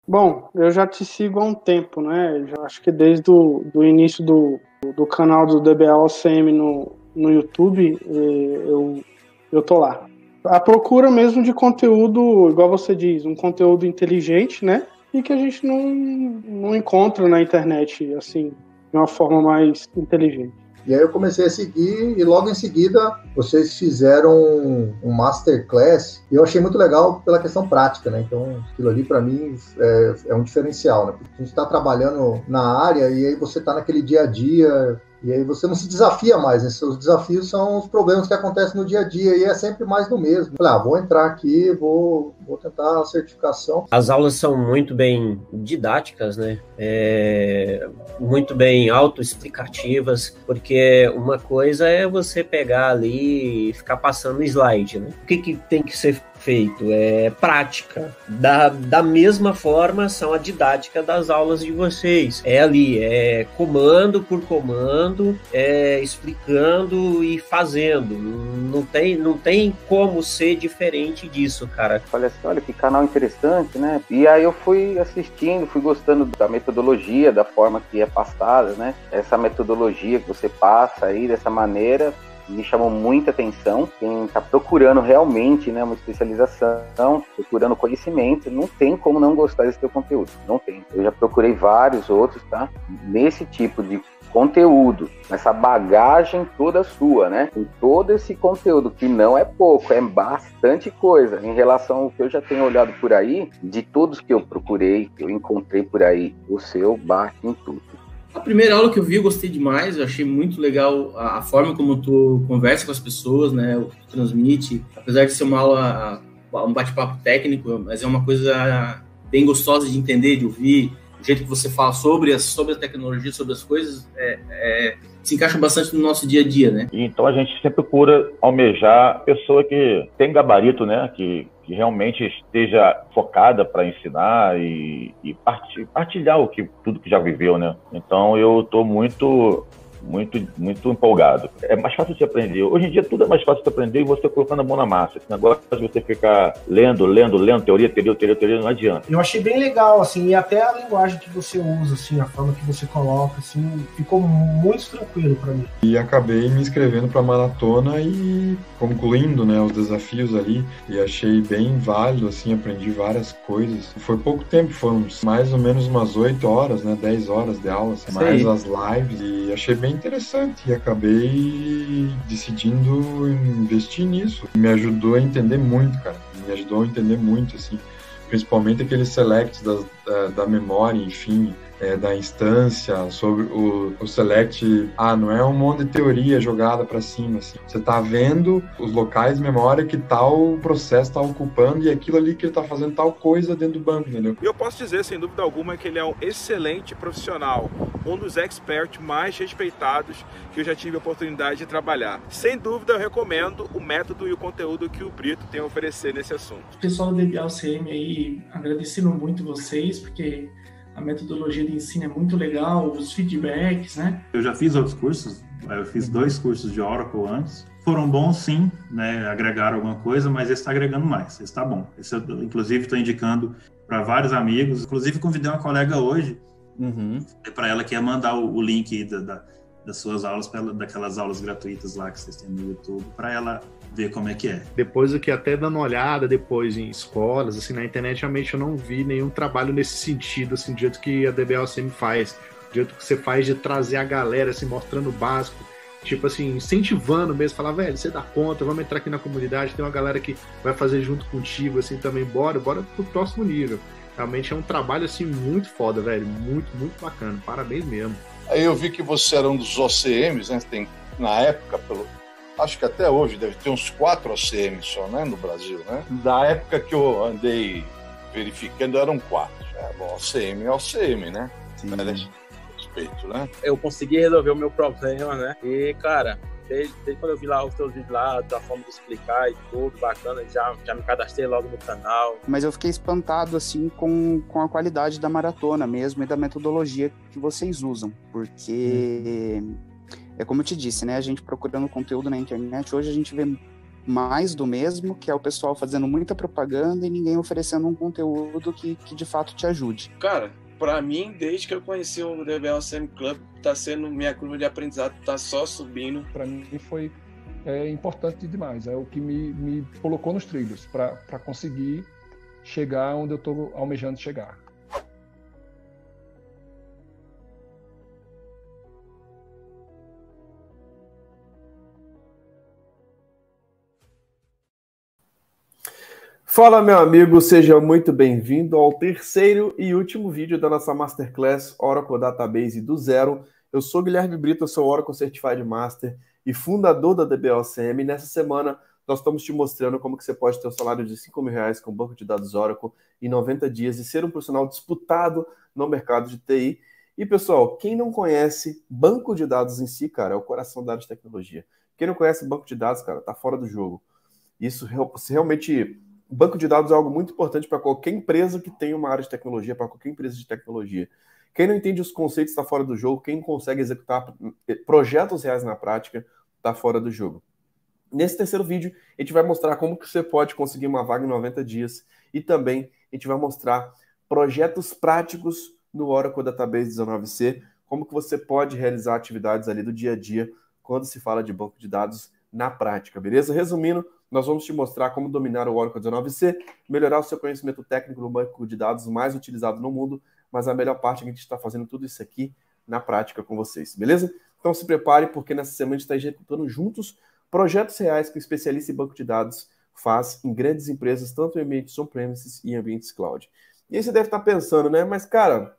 Bom, eu já te sigo há um tempo, né? Já acho que desde do início do canal do DBA-OCM no YouTube, eu tô lá. A procura mesmo de conteúdo, igual você diz, um conteúdo inteligente, né? E que a gente não encontra na internet, assim, de uma forma mais inteligente. E aí eu comecei a seguir e logo em seguida vocês fizeram um masterclass e eu achei muito legal pela questão prática, né? Então aquilo ali para mim é um diferencial, né? Porque a gente está trabalhando na área e aí você está naquele dia a dia e aí você não se desafia mais, né? Seus desafios são os problemas que acontecem no dia a dia e é sempre mais do mesmo. Falei, vou entrar aqui, vou tentar a certificação. As aulas são muito bem didáticas, né? Muito bem autoexplicativas, porque uma coisa é você pegar ali e ficar passando slide, né? O que tem que ser feito? É prática. Da mesma forma são a didática das aulas de vocês. É ali, é comando por comando, explicando e fazendo. Não tem como ser diferente disso, cara. Falei assim, olha que canal interessante, né? E aí eu fui assistindo, fui gostando da metodologia, da forma que é passada, né? Essa metodologia que você passa aí dessa maneira me chamou muita atenção. Quem está procurando realmente, né, uma especialização, procurando conhecimento, não tem como não gostar desse teu conteúdo. Não tem. Eu já procurei vários outros, tá? Nesse tipo de conteúdo, essa bagagem toda sua, né? Com todo esse conteúdo, que não é pouco, é bastante coisa. Em relação ao que eu já tenho olhado por aí, de todos que eu procurei, que eu encontrei por aí, o seu bate em tudo. A primeira aula que eu vi, eu gostei demais, eu achei muito legal a forma como tu conversa com as pessoas, né, o que tu transmite, apesar de ser uma aula, um bate-papo técnico, mas é uma coisa bem gostosa de entender, de ouvir, o jeito que você fala sobre a tecnologia, sobre as coisas, se encaixa bastante no nosso dia a dia, né? Então a gente sempre procura almejar a pessoa que tem gabarito, né, que realmente esteja focada para ensinar e partilhar tudo que já viveu, né? Então eu estou muito empolgado. É mais fácil de aprender. Hoje em dia tudo é mais fácil de aprender e você colocando a mão na massa. Esse negócio de você ficar lendo, teoria, não adianta. Eu achei bem legal, assim, e até a linguagem que você usa, assim, a forma que você coloca, assim, ficou muito tranquilo para mim. E acabei me inscrevendo para a maratona e concluindo, né, os desafios ali, e achei bem válido, assim, aprendi várias coisas. Foi pouco tempo, foram mais ou menos umas 8 horas, né, 10 horas de aula, assim, mais as lives, e achei bem interessante e acabei decidindo investir nisso. Me ajudou a entender muito, cara. Me ajudou a entender muito, assim, principalmente aqueles selects da memória, enfim, da instância, sobre o select, não é um monte de teoria jogada para cima, assim. Você tá vendo os locais de memória que tal processo tá ocupando e aquilo ali que ele tá fazendo tal coisa dentro do banco, entendeu? E eu posso dizer, sem dúvida alguma, que ele é um excelente profissional, um dos experts mais respeitados que eu já tive a oportunidade de trabalhar. Sem dúvida, eu recomendo o método e o conteúdo que o Brito tem a oferecer nesse assunto. O pessoal do DBA-OCM aí, agradecendo muito vocês, porque a metodologia de ensino é muito legal, os feedbacks, né? Eu já fiz outros cursos, eu fiz 2 cursos de Oracle antes. Foram bons, sim, né? Agregaram alguma coisa, mas esse está agregando mais, esse está bom. Esse eu, inclusive, estou indicando para vários amigos. Inclusive, convidei uma colega hoje, para ela que ia mandar o link das suas aulas, daquelas aulas gratuitas lá que vocês têm no YouTube, para ela ver como é que é. Depois aqui, até dando uma olhada depois em escolas, assim, na internet, realmente eu não vi nenhum trabalho nesse sentido, assim, do jeito que a DBA-OCM faz, do jeito que você faz de trazer a galera, assim, mostrando o básico, tipo assim, incentivando mesmo, falar, velho, você dá conta, vamos entrar aqui na comunidade, tem uma galera que vai fazer junto contigo, assim, também, bora pro próximo nível. Realmente é um trabalho, assim, muito foda, velho, muito, muito bacana, parabéns mesmo. Aí eu vi que você era um dos OCMs, né, tem, na época, acho que até hoje deve ter uns 4 OCMs só, né, no Brasil, né? Da época que eu andei verificando, eram 4. Bom, OCM é OCM, né? Sim. Merece respeito, né? Eu consegui resolver o meu problema, né? E, cara, desde quando eu vi lá os teus vídeos lá, da forma de explicar e tudo, bacana, já me cadastrei logo no canal. Mas eu fiquei espantado, assim, com a qualidade da maratona mesmo e da metodologia que vocês usam, porque... É como eu te disse, né? A gente procurando conteúdo na internet, hoje a gente vê mais do mesmo, que é o pessoal fazendo muita propaganda e ninguém oferecendo um conteúdo que de fato te ajude? Cara, para mim, desde que eu conheci o DBL CM Club, tá sendo minha curva de aprendizado, tá só subindo. Para mim foi importante demais, é o que me colocou nos trilhos para conseguir chegar onde eu estou almejando chegar. Fala, meu amigo, seja muito bem-vindo ao terceiro e último vídeo da nossa Masterclass Oracle Database do Zero. Eu sou Guilherme Brito, eu sou Oracle Certified Master e fundador da DBOCM. Nessa semana, nós estamos te mostrando como que você pode ter um salário de R$5.000 com banco de dados Oracle em 90 dias e ser um profissional disputado no mercado de TI. E, pessoal, quem não conhece banco de dados em si, cara, é o coração da área de tecnologia. Quem não conhece banco de dados, cara, tá fora do jogo. Isso realmente... O banco de dados é algo muito importante para qualquer empresa que tenha uma área de tecnologia, para qualquer empresa de tecnologia. Quem não entende os conceitos está fora do jogo, quem consegue executar projetos reais na prática está fora do jogo. Nesse terceiro vídeo, a gente vai mostrar como que você pode conseguir uma vaga em 90 dias e também a gente vai mostrar projetos práticos no Oracle Database 19c, como que você pode realizar atividades ali do dia a dia quando se fala de banco de dados na prática, beleza? Resumindo, nós vamos te mostrar como dominar o Oracle 19c, melhorar o seu conhecimento técnico no banco de dados mais utilizado no mundo, mas a melhor parte é que a gente está fazendo tudo isso aqui na prática com vocês, beleza? Então se prepare, porque nessa semana a gente está executando juntos projetos reais que o especialista em banco de dados faz em grandes empresas, tanto em ambientes on-premises e em ambientes cloud. E aí você deve estar pensando, né? Mas, cara,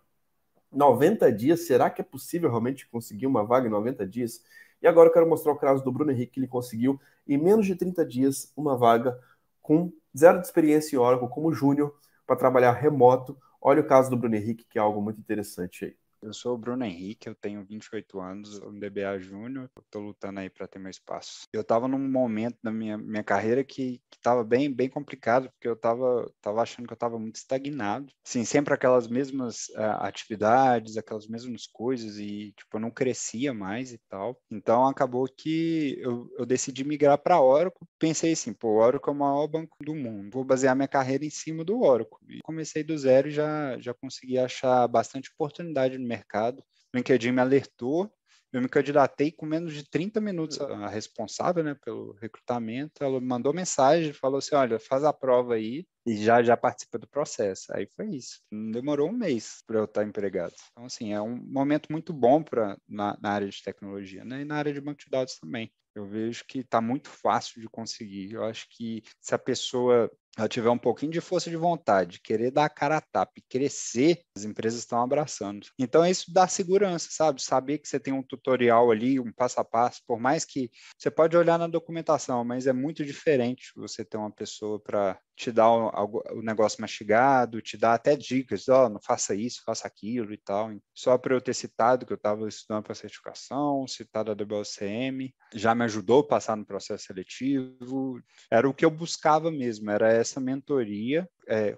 90 dias, será que é possível realmente conseguir uma vaga em 90 dias? E agora eu quero mostrar o caso do Bruno Henrique, que ele conseguiu, em menos de 30 dias, uma vaga com 0 de experiência em Oracle como júnior para trabalhar remoto. Olha o caso do Bruno Henrique, que é algo muito interessante aí. Eu sou o Bruno Henrique, eu tenho 28 anos, sou um DBA Júnior, estou lutando aí para ter meu espaço. Eu estava num momento da minha carreira que estava bem complicado, porque eu estava achando que eu estava muito estagnado. Sim, sempre aquelas mesmas atividades, aquelas mesmas coisas, e tipo, eu não crescia mais e tal. Então acabou que eu decidi migrar para Oracle. Pensei assim, pô, o Oracle é o maior banco do mundo, vou basear minha carreira em cima do Oracle. E comecei do zero e já consegui achar bastante oportunidade no mercado. O LinkedIn me alertou, eu me candidatei com menos de 30 minutos. A responsável, né, pelo recrutamento, ela me mandou mensagem, falou assim, olha, faz a prova aí e já participa do processo. Aí foi isso. Não demorou um mês para eu estar empregado. Então, assim, é um momento muito bom na área de tecnologia, né, e na área de banco de dados também. Eu vejo que está muito fácil de conseguir. Eu acho que se a pessoa tiver um pouquinho de força de vontade, querer dar a cara a tapa e crescer, as empresas estão abraçando. Então isso dá segurança, sabe? Saber que você tem um tutorial ali, um passo a passo, por mais que você pode olhar na documentação, mas é muito diferente você ter uma pessoa para te dar o negócio mastigado, te dar até dicas, não faça isso, faça aquilo e tal. Só para eu ter citado que eu estava estudando para certificação, citado a DBOCM, já me ajudou a passar no processo seletivo, era o que eu buscava mesmo, era essa mentoria,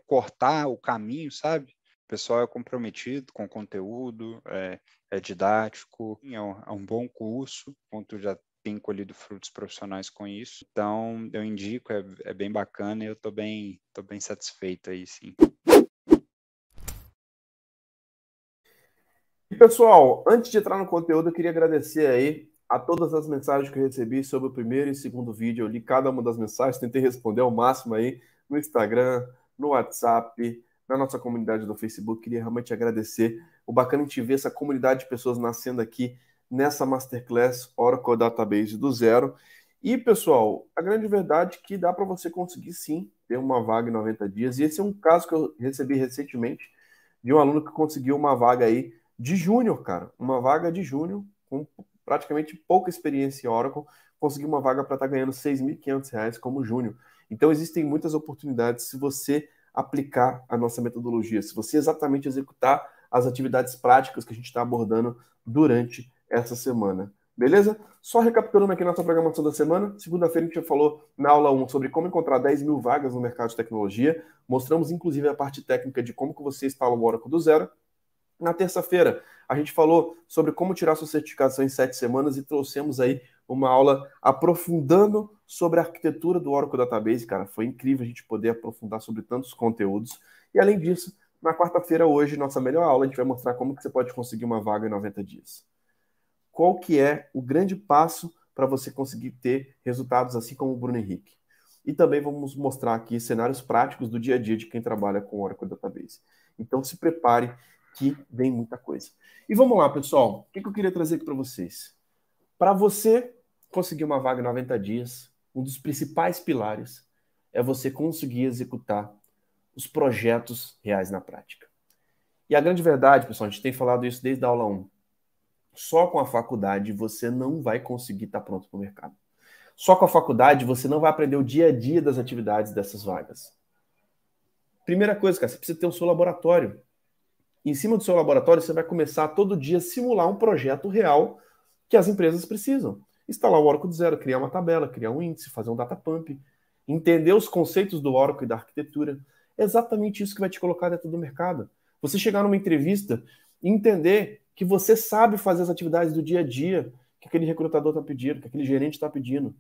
cortar o caminho, sabe? O pessoal é comprometido com o conteúdo, é didático, é um bom curso, ponto já tem colhido frutos profissionais com isso. Então, eu indico, é bem bacana e eu tô bem satisfeito aí, sim. E, pessoal, antes de entrar no conteúdo, eu queria agradecer aí a todas as mensagens que eu recebi sobre o primeiro e segundo vídeo. Eu li cada uma das mensagens, tentei responder ao máximo aí no Instagram, no WhatsApp, na nossa comunidade do Facebook. Queria realmente agradecer. O bacana de ver essa comunidade de pessoas nascendo aqui nessa Masterclass Oracle Database do zero. E, pessoal, a grande verdade é que dá para você conseguir, sim, ter uma vaga em 90 dias. E esse é um caso que eu recebi recentemente de um aluno que conseguiu uma vaga aí de júnior, cara. Uma vaga de júnior com praticamente pouca experiência em Oracle, conseguiu uma vaga para estar ganhando R$6.500 como júnior. Então, existem muitas oportunidades se você aplicar a nossa metodologia, se você exatamente executar as atividades práticas que a gente está abordando durante essa semana. Beleza? Só recapitulando aqui nossa programação da semana. Segunda-feira a gente já falou na aula 1 sobre como encontrar 10 mil vagas no mercado de tecnologia. Mostramos, inclusive, a parte técnica de como que você instala o Oracle do zero. Na terça-feira, a gente falou sobre como tirar sua certificação em 7 semanas e trouxemos aí uma aula aprofundando sobre a arquitetura do Oracle Database, cara. Foi incrível a gente poder aprofundar sobre tantos conteúdos. E além disso, na quarta-feira hoje, nossa melhor aula, a gente vai mostrar como que você pode conseguir uma vaga em 90 dias. Qual que é o grande passo para você conseguir ter resultados assim como o Bruno Henrique. E também vamos mostrar aqui cenários práticos do dia a dia de quem trabalha com Oracle Database. Então se prepare que vem muita coisa. E vamos lá, pessoal. O que eu queria trazer aqui para vocês? Para você conseguir uma vaga em 90 dias, um dos principais pilares é você conseguir executar os projetos reais na prática. E a grande verdade, pessoal, a gente tem falado isso desde a aula 1. Só com a faculdade você não vai conseguir estar pronto para o mercado. Só com a faculdade você não vai aprender o dia a dia das atividades dessas vagas. Primeira coisa, cara, você precisa ter o seu laboratório. Em cima do seu laboratório você vai começar todo dia a simular um projeto real que as empresas precisam. Instalar o Oracle do zero, criar uma tabela, criar um índice, fazer um data pump, entender os conceitos do Oracle e da arquitetura. É exatamente isso que vai te colocar dentro do mercado. Você chegar numa entrevista e entender que você sabe fazer as atividades do dia a dia que aquele recrutador está pedindo, que aquele gerente está pedindo,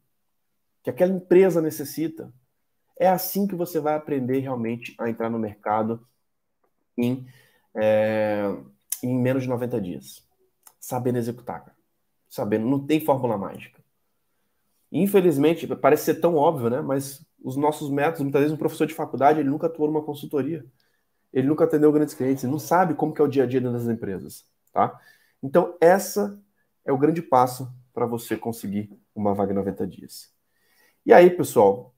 que aquela empresa necessita. É assim que você vai aprender realmente a entrar no mercado em menos de 90 dias. Sabendo executar, cara. Sabendo, não tem fórmula mágica. Infelizmente, parece ser tão óbvio, né? Mas os nossos métodos, muitas vezes um professor de faculdade, ele nunca atuou numa consultoria. Ele nunca atendeu grandes clientes, ele não sabe como que é o dia a dia das empresas, tá? Então, essa é o grande passo para você conseguir uma vaga em 90 dias. E aí, pessoal,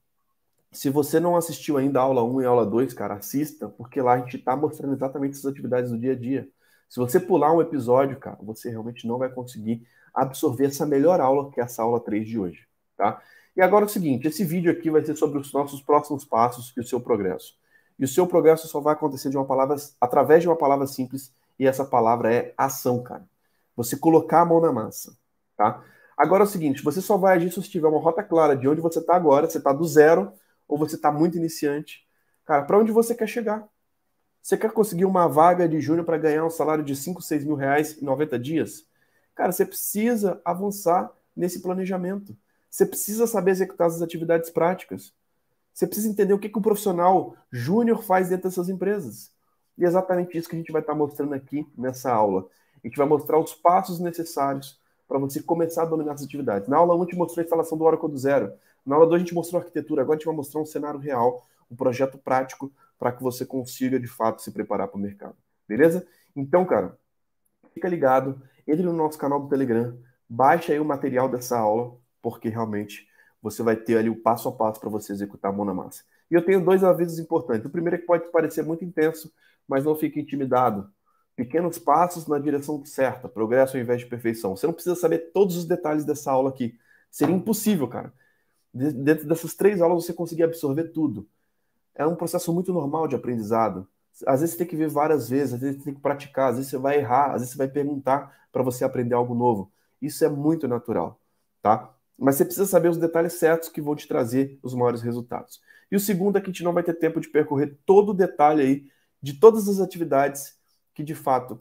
se você não assistiu ainda a aula 1 e a aula 2, cara, assista, porque lá a gente está mostrando exatamente essas atividades do dia a dia. Se você pular um episódio, cara, você realmente não vai conseguir absorver essa melhor aula, que é essa aula 3 de hoje, tá? E agora é o seguinte, esse vídeo aqui vai ser sobre os nossos próximos passos e o seu progresso. E o seu progresso só vai acontecer através de uma palavra simples, e essa palavra é ação, cara. Você colocar a mão na massa, tá? Agora é o seguinte, você só vai agir se você tiver uma rota clara de onde você está agora, você está do zero, ou você está muito iniciante. Cara, para onde você quer chegar? Você quer conseguir uma vaga de júnior para ganhar um salário de 5, 6 mil reais em 90 dias? Cara, você precisa avançar nesse planejamento. Você precisa saber executar as atividades práticas. Você precisa entender o que um profissional júnior faz dentro dessas empresas. E é exatamente isso que a gente vai estar mostrando aqui nessa aula. A gente vai mostrar os passos necessários para você começar a dominar essas atividades. Na aula 1 a gente mostrou a instalação do Oracle do zero. Na aula 2 a gente mostrou a arquitetura. Agora a gente vai mostrar um cenário real, um projeto prático para que você consiga, de fato, se preparar para o mercado. Beleza? Então, cara, fica ligado. Entre no nosso canal do Telegram. Baixe aí o material dessa aula, porque realmente você vai ter ali o passo a passo para você executar a mão na massa. E eu tenho 2 avisos importantes. O primeiro é que pode parecer muito intenso, mas não fique intimidado. Pequenos passos na direção certa, progresso ao invés de perfeição. Você não precisa saber todos os detalhes dessa aula aqui. Seria impossível, cara. Dentro dessas 3 aulas você conseguir absorver tudo. É um processo muito normal de aprendizado. Às vezes você tem que ver várias vezes, às vezes você tem que praticar, às vezes você vai errar, às vezes você vai perguntar para você aprender algo novo. Isso é muito natural, tá? Mas você precisa saber os detalhes certos que vão te trazer os maiores resultados. E o segundo é que a gente não vai ter tempo de percorrer todo o detalhe aí de todas as atividades que, de fato,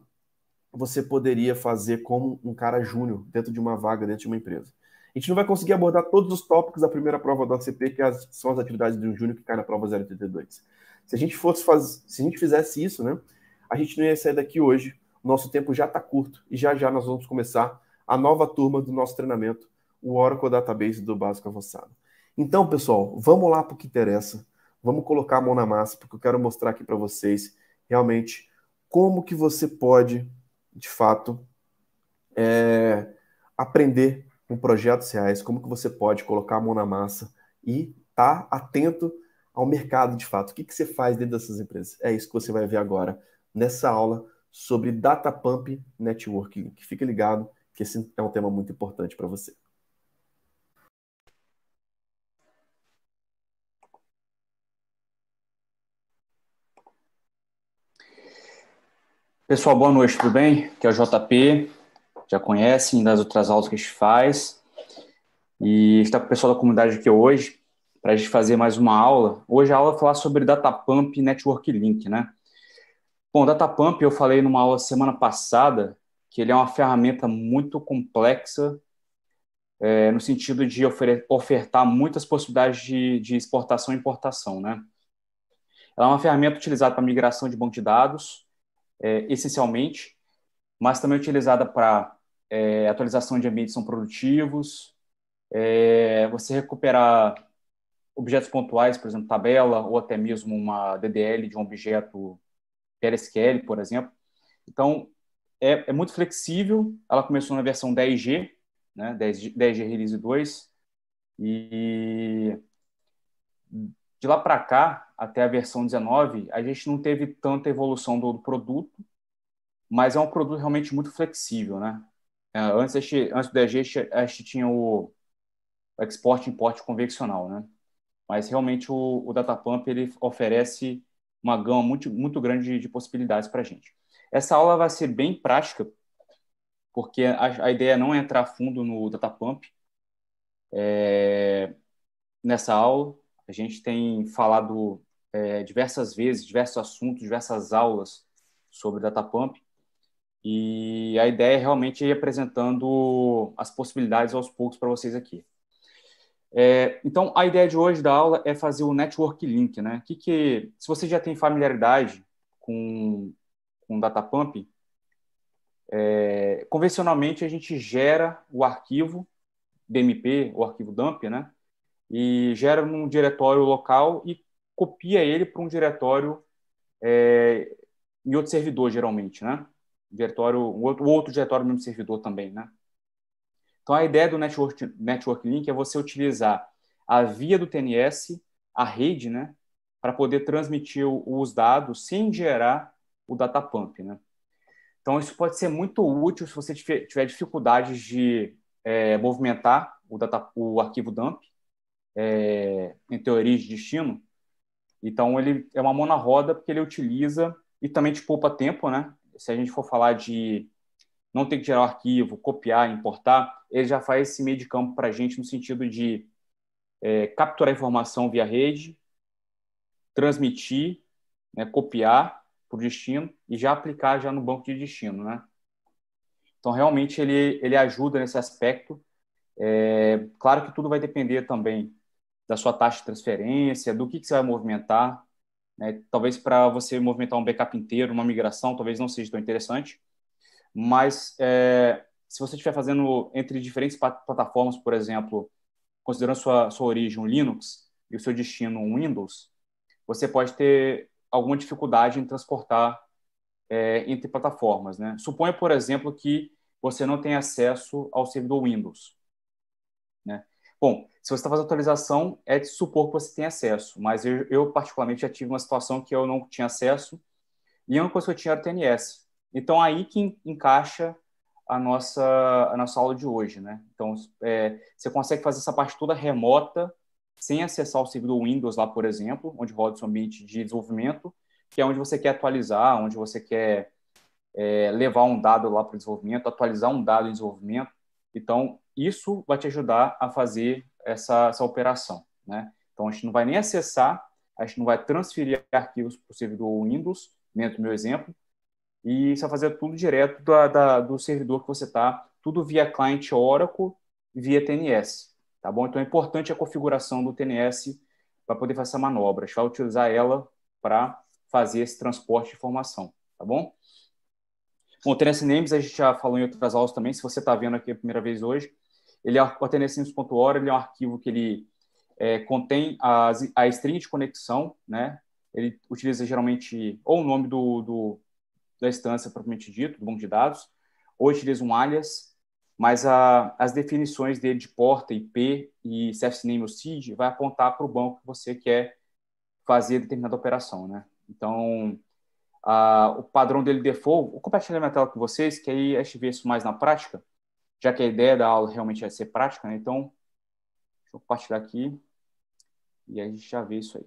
você poderia fazer como um cara júnior dentro de uma vaga, dentro de uma empresa. A gente não vai conseguir abordar todos os tópicos da primeira prova do ACP, que são as atividades de um júnior que cai na prova 082. Se a gente fizesse isso, né, a gente não ia sair daqui hoje. O nosso tempo já está curto e já nós vamos começar a nova turma do nosso treinamento, o Oracle Database do Básico Avançado. Então, pessoal, vamos lá para o que interessa. Vamos colocar a mão na massa, porque eu quero mostrar aqui para vocês realmente como que você pode, de fato, aprender com projetos reais, como que você pode colocar a mão na massa e estar atento ao mercado, de fato. O que você faz dentro dessas empresas? É isso que você vai ver agora nessa aula sobre Data Pump Networking. Fique ligado, que esse é um tema muito importante para você. Pessoal, boa noite, tudo bem? Aqui é o JP, já conhecem das outras aulas que a gente faz. E está com o pessoal da comunidade aqui hoje para a gente fazer mais uma aula. Hoje a aula vai falar sobre Data Pump Network Link, né? Bom, Data Pump eu falei numa aula semana passada que ele é uma ferramenta muito complexa no sentido de ofertar muitas possibilidades de exportação e importação, né? Ela é uma ferramenta utilizada para migração de banco de dados, essencialmente, mas também utilizada para atualização de ambientes não produtivos, você recuperar objetos pontuais, por exemplo, tabela, ou até mesmo uma DDL de um objeto PLSQL, por exemplo. Então, é muito flexível. Ela começou na versão 10G, né, 10G Release 2, e de lá para cá, até a versão 19, a gente não teve tanta evolução do produto, mas é um produto realmente muito flexível, né? Antes do 10G, a gente tinha o export e import convencional, né? Mas realmente o Datapump ele oferece uma gama muito, muito grande de possibilidades para a gente. Essa aula vai ser bem prática, porque a ideia não é entrar a fundo no Datapump. Nessa aula, a gente tem falado diversas vezes, diversos assuntos, diversas aulas sobre Datapump, e a ideia é realmente ir apresentando as possibilidades aos poucos para vocês aqui. Então, a ideia de hoje da aula é fazer o Network Link, né? Se você já tem familiaridade com Datapump, convencionalmente a gente gera o arquivo DMP, o arquivo dump, né? E gera num diretório local e copia ele para um diretório em outro servidor, geralmente, né? O outro diretório no mesmo servidor também, né? Então, a ideia do Network Link é você utilizar a via do TNS, a rede, né, para poder transmitir os dados sem gerar o Datapump, né? Então, isso pode ser muito útil se você tiver dificuldades de movimentar o arquivo dump entre origem e destino. Então, ele é uma mão na roda porque ele utiliza e também te poupa tempo, né? Se a gente for falar de não ter que gerar o arquivo, copiar, importar, ele já faz esse meio de campo para a gente no sentido de capturar a informação via rede, transmitir, né, copiar para o destino e já aplicar já no banco de destino, né? Então, realmente, ele ajuda nesse aspecto. Claro que tudo vai depender também da sua taxa de transferência, do que você vai movimentar, né? Talvez para você movimentar um backup inteiro, uma migração, talvez não seja tão interessante. Mas se você estiver fazendo entre diferentes plataformas, por exemplo, considerando sua origem um Linux e o seu destino um Windows, você pode ter alguma dificuldade em transportar entre plataformas, né? Suponha, por exemplo, que você não tem acesso ao servidor Windows, né? Bom, se você está fazendo atualização, é de supor que você tem acesso, mas eu particularmente já tive uma situação que eu não tinha acesso e a única coisa que eu tinha era o TNS. Então, aí que encaixa a nossa aula de hoje, né? Então, você consegue fazer essa parte toda remota, sem acessar o servidor Windows lá, por exemplo, onde roda o seu ambiente de desenvolvimento, que é onde você quer atualizar, onde você quer levar um dado lá para o desenvolvimento, atualizar um dado em desenvolvimento. Então, isso vai te ajudar a fazer essa operação, né? Então, a gente não vai nem acessar, a gente não vai transferir arquivos para o servidor Windows, dentro do meu exemplo, e você vai fazer tudo direto do servidor que você está, tudo via client Oracle, via TNS, tá bom? Então, é importante a configuração do TNS para poder fazer essa manobra. A gente vai utilizar ela para fazer esse transporte de informação, tá bom? Bom, o TNS Names a gente já falou em outras aulas também, se você está vendo aqui a primeira vez hoje, o tnsnames.org, ele é um arquivo que ele contém a string de conexão, né? Ele utiliza geralmente ou o nome da instância propriamente dito, do banco de dados, ou utiliza um alias, mas as definições dele de porta, IP e CFSName ou CID vai apontar para o banco que você quer fazer determinada operação, né? Então, o padrão dele default, vou compartilhar minha tela com vocês, que aí a gente vê isso mais na prática, já que a ideia da aula realmente é ser prática, né? Então, deixa eu compartilhar aqui e aí a gente já vê isso aí.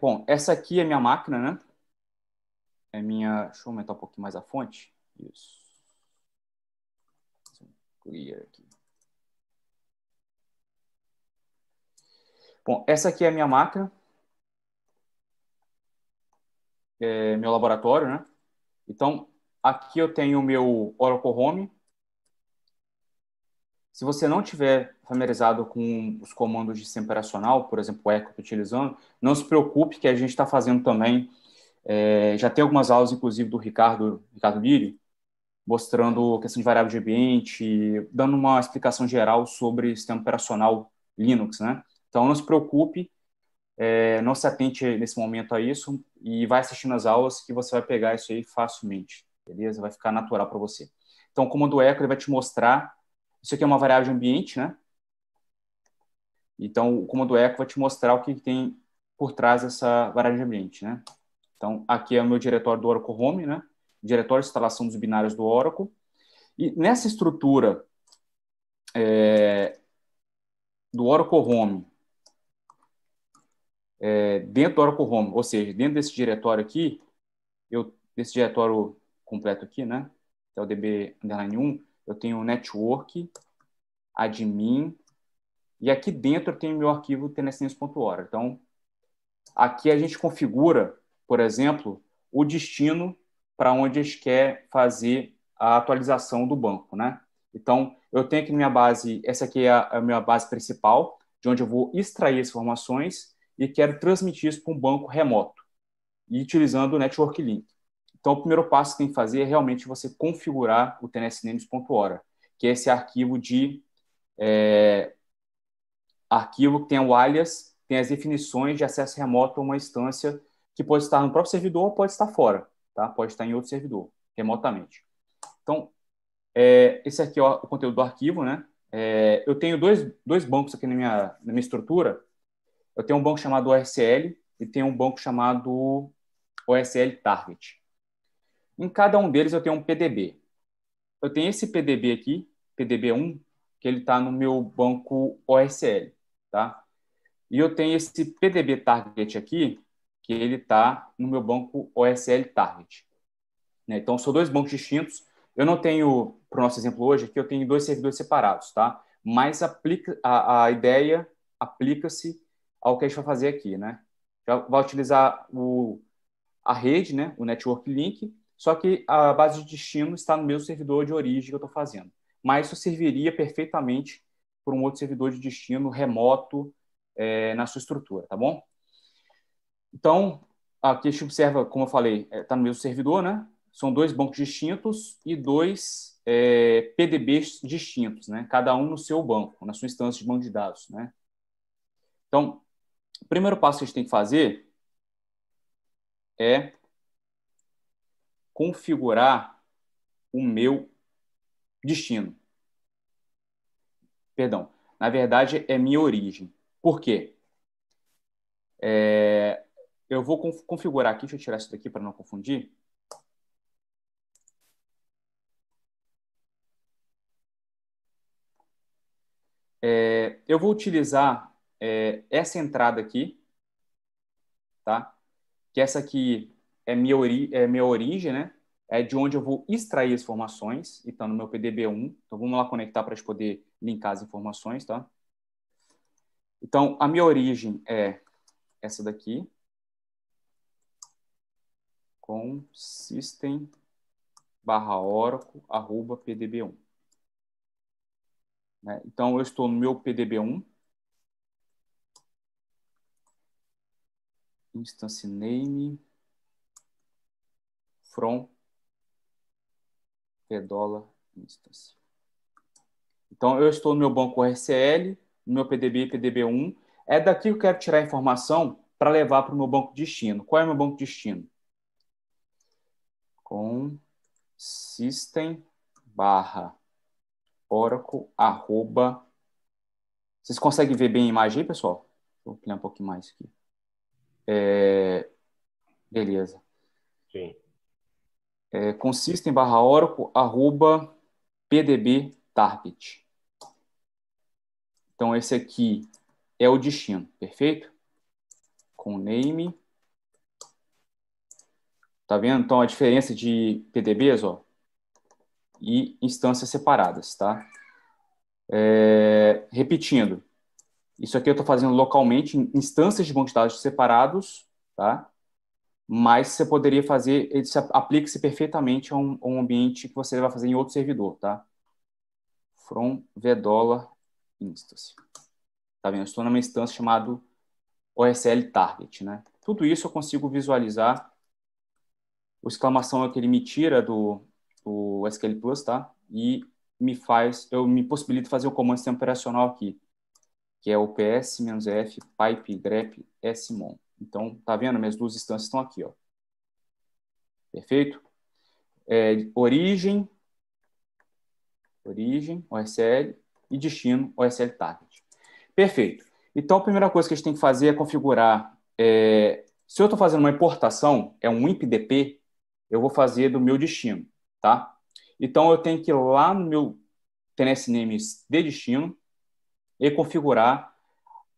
Bom, essa aqui é minha máquina, né? Deixa eu aumentar um pouquinho mais a fonte. Isso. Clear aqui. Bom, essa aqui é a minha máquina. Meu laboratório, né? Então, aqui eu tenho o meu Oracle Home, Se você não tiver familiarizado com os comandos de sistema operacional, por exemplo, o echo que eu estou utilizando, não se preocupe que a gente está fazendo também. Já tem algumas aulas, inclusive, do Ricardo Lírio, mostrando a questão de variável de ambiente, dando uma explicação geral sobre sistema operacional Linux, né? Então, não se preocupe, não se atente nesse momento a isso e vai assistindo as aulas que você vai pegar isso aí facilmente, beleza? Vai ficar natural para você. Então, o comando echo ele vai te mostrar, isso aqui é uma variável de ambiente, né? Então, o comando echo vai te mostrar o que tem por trás dessa variável de ambiente, né? Então, aqui é o meu diretório do Oracle Home, né? Diretório de instalação dos binários do Oracle. E nessa estrutura do Oracle Home, dentro do Oracle Home, ou seja, dentro desse diretório aqui, desse diretório completo aqui, né? Que é o DB_1, eu tenho o network, admin, e aqui dentro eu tenho meu arquivo tnsnames.org. Então, aqui a gente configura, por exemplo, o destino para onde a gente quer fazer a atualização do banco, né? Então, eu tenho aqui minha base, essa aqui é a minha base principal, de onde eu vou extrair as informações e quero transmitir isso para um banco remoto, e utilizando o Network Link. Então, o primeiro passo que tem que fazer é realmente você configurar o tnsnames.org, que é esse arquivo arquivo que tem o alias, tem as definições de acesso remoto a uma instância que pode estar no próprio servidor ou pode estar fora, tá? Pode estar em outro servidor, remotamente. Então, esse aqui é o conteúdo do arquivo, né? Eu tenho dois bancos aqui na minha estrutura. Eu tenho um banco chamado OSL e tenho um banco chamado OSL Target. Em cada um deles eu tenho um PDB. Eu tenho esse PDB aqui, PDB1, que ele está no meu banco OSL, tá? E eu tenho esse PDB Target aqui, que ele está no meu banco OSL Target. Né? Então, são dois bancos distintos. Eu não tenho, para o nosso exemplo hoje, aqui eu tenho dois servidores separados, tá? Mas a ideia aplica-se ao que a gente vai fazer aqui, né? Já vai utilizar a rede, né? O Network Link, só que a base de destino está no meu servidor de origem que eu estou fazendo. Mas isso serviria perfeitamente para um outro servidor de destino remoto na sua estrutura, tá bom? Então, aqui a gente observa, como eu falei, está no mesmo servidor, né? São dois bancos distintos e dois PDBs distintos, né? Cada um no seu banco, na sua instância de banco de dados, né? Então, o primeiro passo que a gente tem que fazer é configurar o meu destino. Perdão, na verdade é minha origem. Por quê? Eu vou configurar aqui, deixa eu tirar isso daqui para não confundir. Eu vou utilizar essa entrada aqui, tá? Que essa aqui é minha origem, né? É de onde eu vou extrair as informações, e está no meu PDB1. Então, vamos lá conectar para a gente poder linkar as informações, tá? Então, a minha origem é essa daqui, com system/oracle@pdb1. Né? Então, eu estou no meu PDB1, instance name from $instance. Então, eu estou no meu banco OSL, no meu PDB, PDB1. É daqui que eu quero tirar a informação para levar para o meu banco de destino. Qual é o meu banco de destino? Com system/oracle@. Vocês conseguem ver bem a imagem aí, pessoal? Vou ampliar um pouquinho mais aqui. Beleza. Sim. Com system/oracle@pdb target. Então, esse aqui é o destino, perfeito? Com name. Tá vendo? Então, a diferença de PDBs, ó, e instâncias separadas, tá? Repetindo, isso aqui eu estou fazendo localmente em instâncias de banco de dados separados, tá? Mas você poderia fazer, aplica-se perfeitamente a um ambiente que você vai fazer em outro servidor, tá? from $$ instance. Tá vendo? Eu estou numa instância chamada OSL target, né? Tudo isso eu consigo visualizar. O exclamação é que ele me tira do SQL Plus, tá? E me possibilita fazer o comando sistema operacional aqui, que é o ps-f pipe grep smon. Então, tá vendo? Minhas duas instâncias estão aqui, ó. Perfeito? Origem, OSL, e destino, OSL target. Perfeito. Então, a primeira coisa que a gente tem que fazer é configurar. Se eu estou fazendo uma importação, é um impdp, eu vou fazer do meu destino, tá? Então, eu tenho que ir lá no meu TNS-names de destino e configurar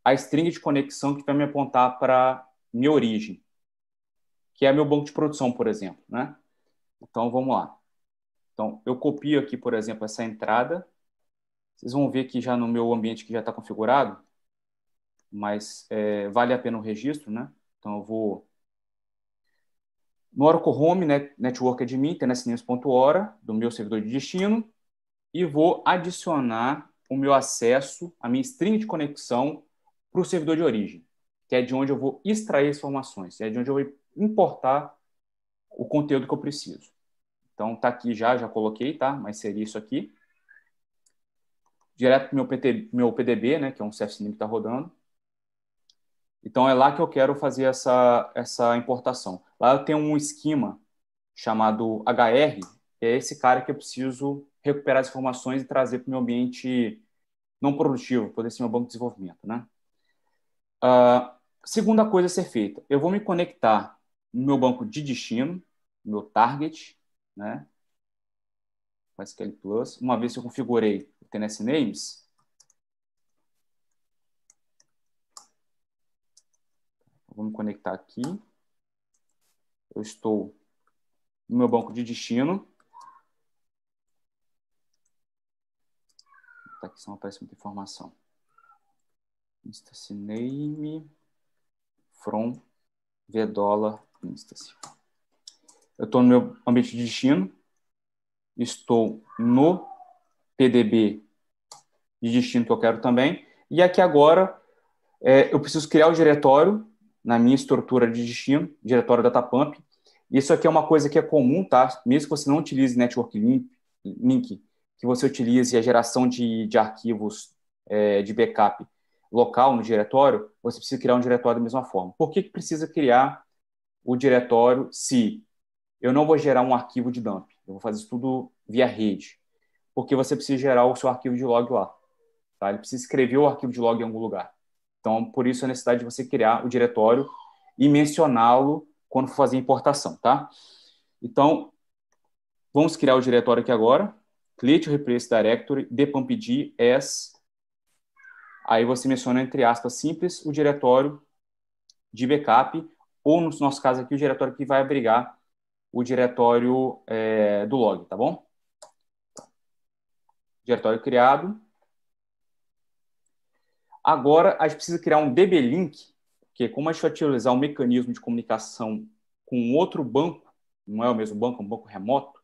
a string de conexão que vai me apontar para minha origem, que é meu banco de produção, por exemplo, né? Então, vamos lá. Então, eu copio aqui, por exemplo, essa entrada. Vocês vão ver que já no meu ambiente que já está configurado, mas vale a pena o registro, né? Então, eu vou no Oracle Home, Network Admin, tnsnames.hora, do meu servidor de destino, e vou adicionar o meu acesso, a minha string de conexão para o servidor de origem, que é de onde eu vou extrair as informações, é de onde eu vou importar o conteúdo que eu preciso. Então, tá aqui já coloquei, tá? Mas seria isso aqui. Direto para o meu PDB, né? Que é um CFSNIM que está rodando. Então, é lá que eu quero fazer essa importação. Lá eu tenho um esquema chamado HR, que é esse cara que eu preciso recuperar as informações e trazer para o meu ambiente não produtivo, poder ser meu banco de desenvolvimento, né? Segunda coisa a ser feita, eu vou me conectar no meu banco de destino, no meu target, né? Com SQL Plus. Uma vez que eu configurei o TNS-names, vou me conectar aqui. Eu estou no meu banco de destino. Tá aqui, senão aparece muita informação. Instance name from $$ instance. Eu estou no meu ambiente de destino. Estou no PDB de destino que eu quero também. E aqui agora eu preciso criar o diretório na minha estrutura de destino, diretório Datapump. Isso aqui é uma coisa que é comum, tá? Mesmo que você não utilize Network Link, que você utilize a geração de arquivos de backup local no diretório, você precisa criar um diretório da mesma forma. Por que precisa criar o diretório se eu não vou gerar um arquivo de dump? Eu vou fazer isso tudo via rede. Porque você precisa gerar o seu arquivo de log lá. Tá? Ele precisa escrever o arquivo de log em algum lugar. Então, por isso a necessidade de você criar o diretório e mencioná-lo quando for fazer importação, tá? Então, vamos criar o diretório aqui agora. Create replace directory, depumpd as. Aí você menciona, entre aspas, simples, o diretório de backup, ou no nosso caso aqui, o diretório que vai abrigar o diretório do log, tá bom? Diretório criado. Agora, a gente precisa criar um dblink, porque como a gente vai utilizar um mecanismo de comunicação com outro banco, não é o mesmo banco, é um banco remoto,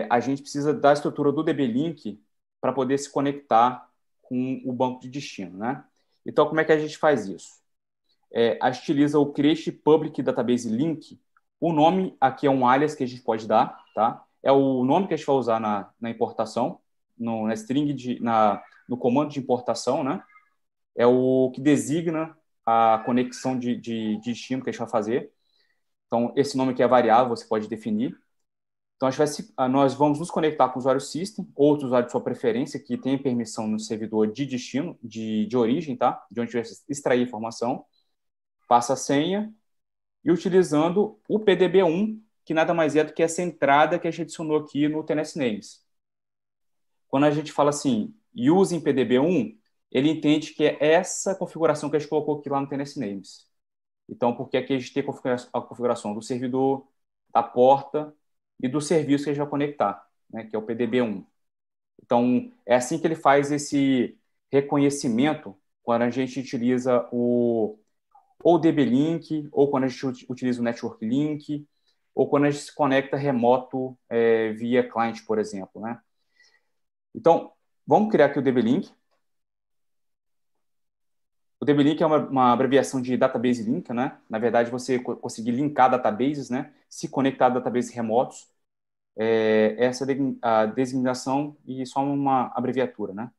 a gente precisa da estrutura do dblink para poder se conectar com o banco de destino, né? Então, como é que a gente faz isso? A gente utiliza o create public database link. O nome aqui é um alias que a gente pode dar, tá? É o nome que a gente vai usar na importação, na string, no comando de importação, né? É o que designa a conexão de destino que a gente vai fazer. Então, esse nome aqui é variável, você pode definir. Então, nós vamos nos conectar com o usuário system, outro usuário de sua preferência, que tem permissão no servidor de destino, de origem, tá? De onde vai extrair informação. Passa a senha e utilizando o PDB1, que nada mais é do que essa entrada que a gente adicionou aqui no TNS-names. Quando a gente fala assim, use em PDB1, ele entende que é essa configuração que a gente colocou aqui lá no TNS-names. Então, porque aqui a gente tem a configuração do servidor, da porta e do serviço que a gente vai conectar, né, que é o PDB1. Então, é assim que ele faz esse reconhecimento quando a gente utiliza ou o dblink, ou quando a gente utiliza o network link, ou quando a gente se conecta remoto via client, por exemplo, né? Então, vamos criar aqui o DB-Link. O DB-Link é uma abreviação de Database Link, né? Na verdade, você conseguir linkar databases, né? Se conectar a databases remotos. Essa é a designação e só uma abreviatura, né?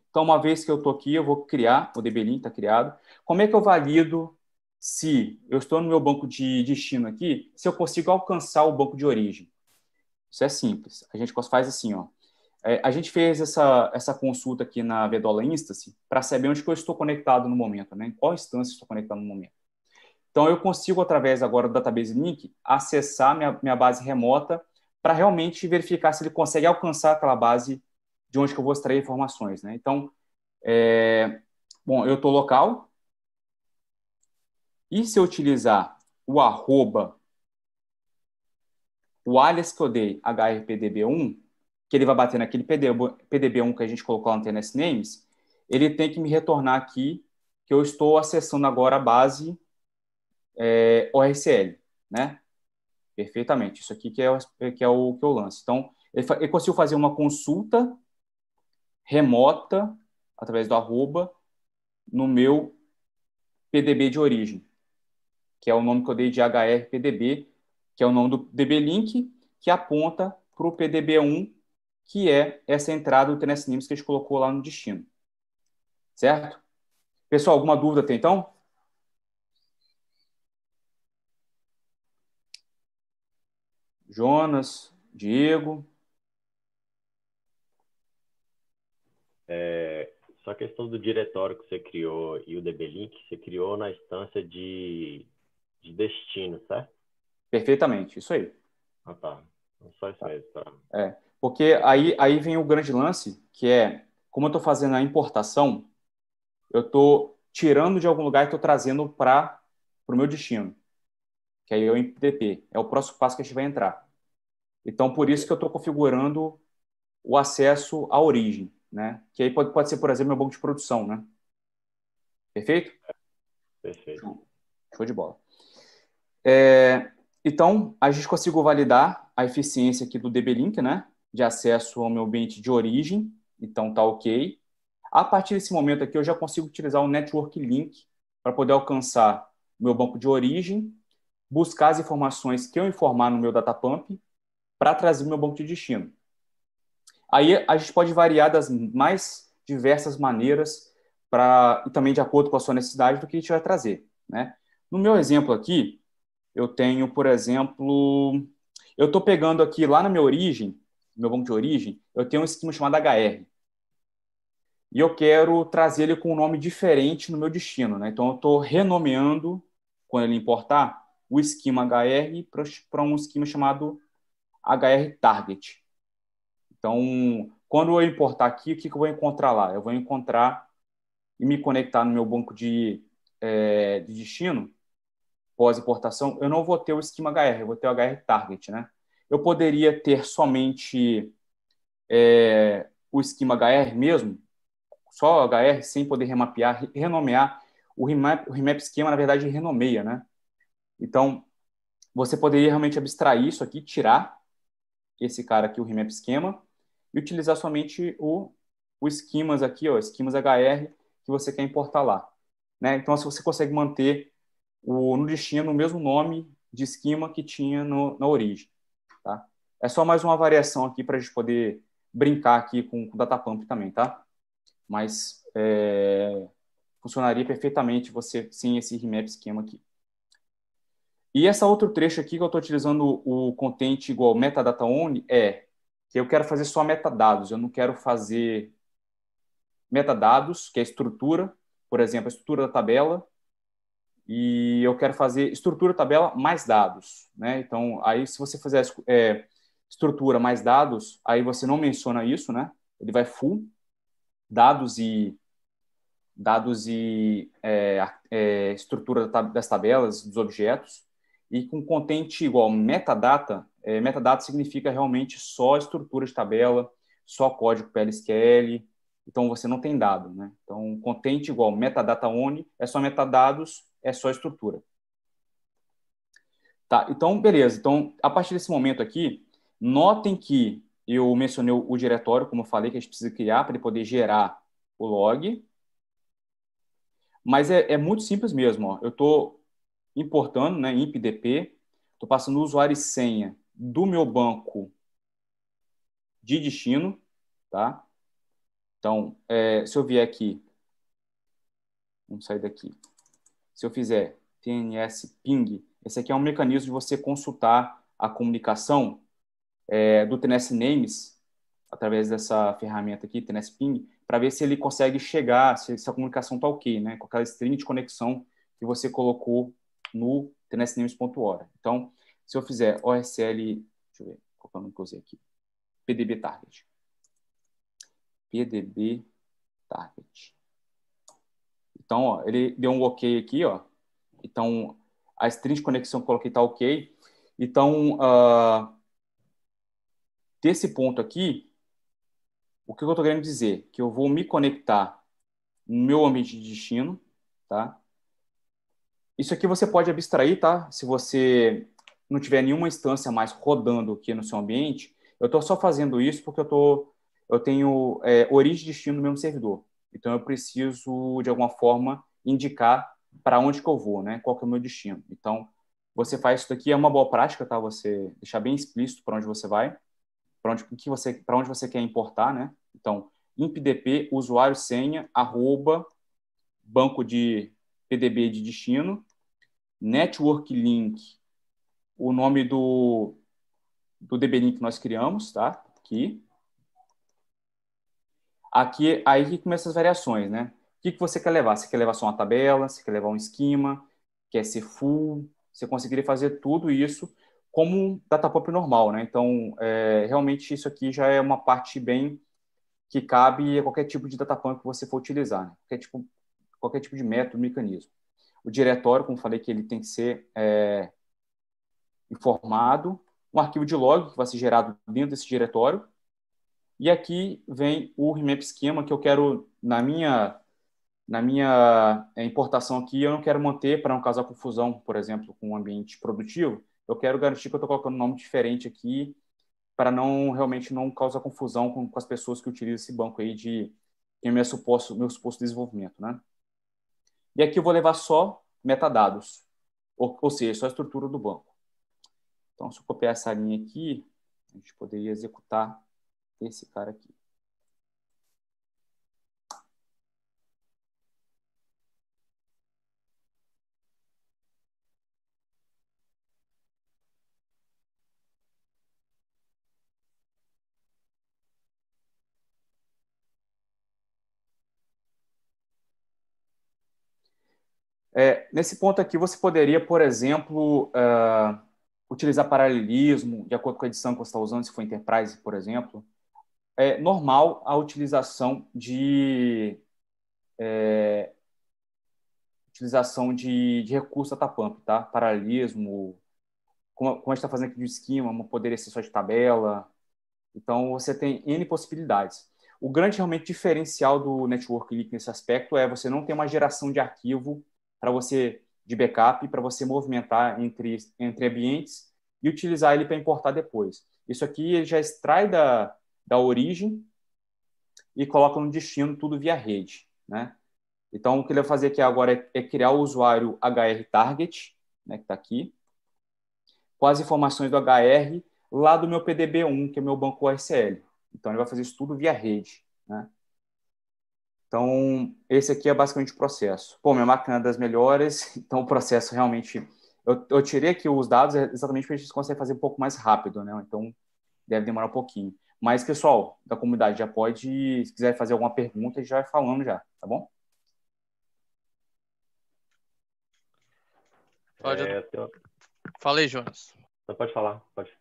Então, uma vez que eu estou aqui, eu vou criar, o DB-Link está criado. Como é que eu valido se eu estou no meu banco de destino aqui, se eu consigo alcançar o banco de origem? Isso é simples. A gente faz assim, ó. A gente fez essa consulta aqui na Vedola Instance para saber onde que eu estou conectado no momento, né? Em qual instância estou conectado no momento. Então, eu consigo, através agora do Database Link, acessar minha base remota para realmente verificar se ele consegue alcançar aquela base de onde que eu vou extrair informações, né? Então, bom, eu estou local. E se eu utilizar o arroba, o alias que eu dei, hrpdb1, que ele vai bater naquele PDB1 que a gente colocou lá no TNS Names, ele tem que me retornar aqui que eu estou acessando agora a base ORCL, né? Perfeitamente. Isso aqui que é o que eu lanço. Então, ele conseguiu fazer uma consulta remota, através do arroba, no meu PDB de origem, que é o nome que eu dei de HRPDB, que é o nome do DB-Link, que aponta para o PDB1, que é essa entrada do TNS Names que a gente colocou lá no destino. Certo? Pessoal, alguma dúvida até então? Jonas, Diego. Só a questão do diretório que você criou e o DB-Link, você criou na instância de destino, certo? Perfeitamente, isso aí. Ah, tá. Só isso mesmo. Tá. Porque aí vem o grande lance, que é, como eu estou fazendo a importação, eu estou tirando de algum lugar e estou trazendo para o meu destino, que aí é o MPDP. É o próximo passo que a gente vai entrar. Então, por isso que eu estou configurando o acesso à origem, né? Que aí pode ser, por exemplo, meu banco de produção, né? Perfeito? Perfeito. Show de bola. Então, a gente conseguiu validar a eficiência aqui do DB-Link, né? De acesso ao meu ambiente de origem. Então, tá ok. A partir desse momento aqui, eu já consigo utilizar o Network Link para poder alcançar o meu banco de origem, buscar as informações que eu informar no meu Datapump para trazer o meu banco de destino. Aí, a gente pode variar das mais diversas maneiras e também de acordo com a sua necessidade do que a gente vai trazer, né? No meu exemplo aqui, eu tenho, por exemplo, eu estou pegando aqui lá na minha origem, no meu banco de origem, eu tenho um esquema chamado HR. E eu quero trazer ele com um nome diferente no meu destino, né? Então, eu estou renomeando, quando ele importar, o esquema HR para um esquema chamado HR Target. Então, quando eu importar aqui, o que eu vou encontrar lá? Eu vou encontrar e me conectar no meu banco de destino, pós-importação, eu não vou ter o esquema HR, eu vou ter o HR Target, né? Eu poderia ter somente o esquema HR mesmo, só HR, sem poder remapear, renomear. O remap esquema, na verdade, renomeia, né? Então, você poderia realmente abstrair isso aqui, tirar esse cara aqui, o remap esquema, e utilizar somente o esquemas aqui, ó, esquemas HR, que você quer importar lá, né? Então, se você consegue manter no destino o mesmo nome de esquema que tinha na origem, tá? É só mais uma variação aqui para a gente poder brincar aqui com o Datapump também, tá? Mas funcionaria perfeitamente você sem esse remap esquema aqui. E essa outro trecho aqui que eu estou utilizando o content igual metadata only que eu quero fazer só metadados, eu não quero fazer metadados, que é a estrutura, por exemplo, a estrutura da tabela, e eu quero fazer estrutura tabela mais dados, né? Então, aí se você fizer estrutura mais dados, aí você não menciona isso, né? Ele vai full, dados e estrutura das tabelas, dos objetos, e com content igual metadata, metadata significa realmente só estrutura de tabela, só código PLSQL, então você não tem dado, né? Então, content igual metadata only, é só metadados, é só estrutura. Tá, então, beleza. Então, a partir desse momento aqui, notem que eu mencionei o diretório, como eu falei, que a gente precisa criar para ele poder gerar o log. Mas é muito simples mesmo. Ó. Eu estou importando, né, impdp, estou passando o usuário e senha do meu banco de destino, tá? Então, se eu vier aqui, vamos sair daqui. Se eu fizer TNS ping, esse aqui é um mecanismo de você consultar a comunicação do TNS names, através dessa ferramenta aqui, TNS ping, para ver se ele consegue chegar, se a comunicação está ok, né? Com aquela string de conexão que você colocou no tnsnames.ora. Então, se eu fizer OSL, deixa eu ver, qual é o nome que eu usei aqui? PDB target. PDB target. Então, ó, ele deu um ok aqui, ó. Então, a string de conexão que eu coloquei está ok. Então, desse ponto aqui, o que eu estou querendo dizer? Que eu vou me conectar no meu ambiente de destino, tá? Isso aqui você pode abstrair, tá? Se você não tiver nenhuma instância mais rodando aqui no seu ambiente, eu estou só fazendo isso porque eu tenho origem e destino no mesmo servidor. Então, eu preciso, de alguma forma, indicar para onde que eu vou, né? Qual que é o meu destino. Então, você faz isso daqui, é uma boa prática, tá? Você deixar bem explícito para onde você vai, para onde você quer importar, né? Então, impdp, usuário, senha, @ banco de PDB de destino, network link, o nome do DB-Link que nós criamos, tá? Aqui, aí que começam as variações, né? O que você quer levar? Você quer levar só uma tabela? Você quer levar um esquema? Quer ser full? Você conseguiria fazer tudo isso como um datapump normal, né? Então, realmente isso aqui já é uma parte bem que cabe a qualquer tipo de datapump que você for utilizar, né? Qualquer tipo de método, mecanismo. O diretório, como falei, que ele tem que ser informado, um arquivo de log que vai ser gerado dentro desse diretório, e aqui vem o remap esquema que eu quero, na minha importação aqui, eu não quero manter para não causar confusão, por exemplo, com o ambiente produtivo, eu quero garantir que eu estou colocando um nome diferente aqui para realmente não causar confusão com as pessoas que utilizam esse banco aí de meu suposto desenvolvimento, né? E aqui eu vou levar só metadados, ou seja, só a estrutura do banco. Então, se eu copiar essa linha aqui, a gente poderia executar esse cara aqui. Nesse ponto aqui, você poderia, por exemplo, utilizar paralelismo, de acordo com a edição que você está usando, se for Enterprise, por exemplo. É normal a utilização de recurso datapump, tá? Paralelismo, como a gente está fazendo aqui de esquema, poderia ser só de tabela. Então, você tem N possibilidades. O grande realmente diferencial do Network Link nesse aspecto é você não ter uma geração de arquivo de backup para você movimentar entre ambientes e utilizar ele para importar depois. Isso aqui ele já extrai da origem e coloca no destino tudo via rede, né? Então, o que ele vai fazer aqui agora é criar o usuário HR target, né, que está aqui, com as informações do HR lá do meu PDB1, que é o meu banco OSL. Então, ele vai fazer isso tudo via rede, né? Então, esse aqui é basicamente o processo. Pô, minha máquina é das melhores, então o processo realmente... Eu tirei aqui os dados exatamente para a gente conseguir fazer um pouco mais rápido, né? Então, deve demorar um pouquinho. Mas, pessoal da comunidade, já pode, se quiser fazer alguma pergunta, a gente já vai falando já, tá bom? Fala aí, Jonas. Não, pode falar, pode.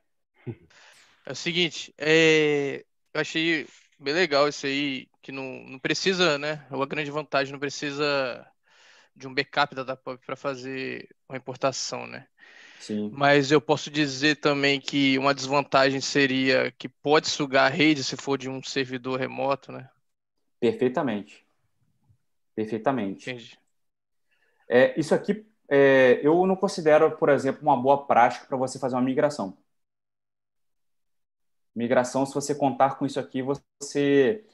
É o seguinte, eu achei bem legal isso aí, que não precisa, né? É uma grande vantagem, não precisa de um backup da datapump para fazer uma importação, né? Sim. Mas eu posso dizer também que uma desvantagem seria que pode sugar a rede se for de um servidor remoto, né? Perfeitamente. Perfeitamente. Entendi. Isso aqui, eu não considero, por exemplo, uma boa prática para você fazer uma migração. Migração, se você contar com isso aqui, se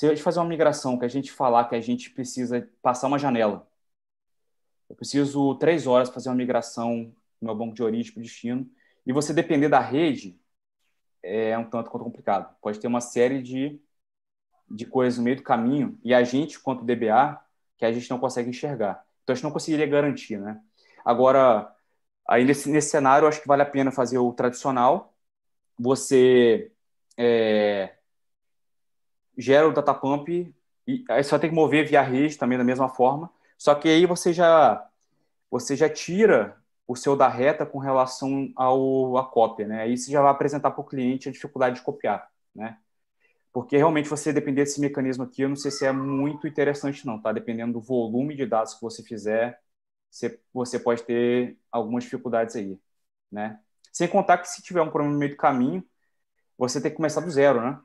eu fazer uma migração que a gente falar que a gente precisa passar uma janela, eu preciso 3 horas para fazer uma migração no meu banco de origem para o destino, e você depender da rede, é um tanto quanto complicado. Pode ter uma série de coisas no meio do caminho, e a gente, quanto DBA, que a gente não consegue enxergar. Então, a gente não conseguiria garantir, né? Agora, aí nesse cenário, eu acho que vale a pena fazer o tradicional. Você gera o data pump, e aí você vai ter que mover via rede também da mesma forma, só que aí você já tira o seu da reta com relação à cópia, né? Aí você já vai apresentar para o cliente a dificuldade de copiar, né? Porque realmente você depender desse mecanismo aqui, eu não sei se é muito interessante não, tá? Dependendo do volume de dados que você fizer, você pode ter algumas dificuldades aí, né? Sem contar que se tiver um problema no meio do caminho, você tem que começar do zero, né?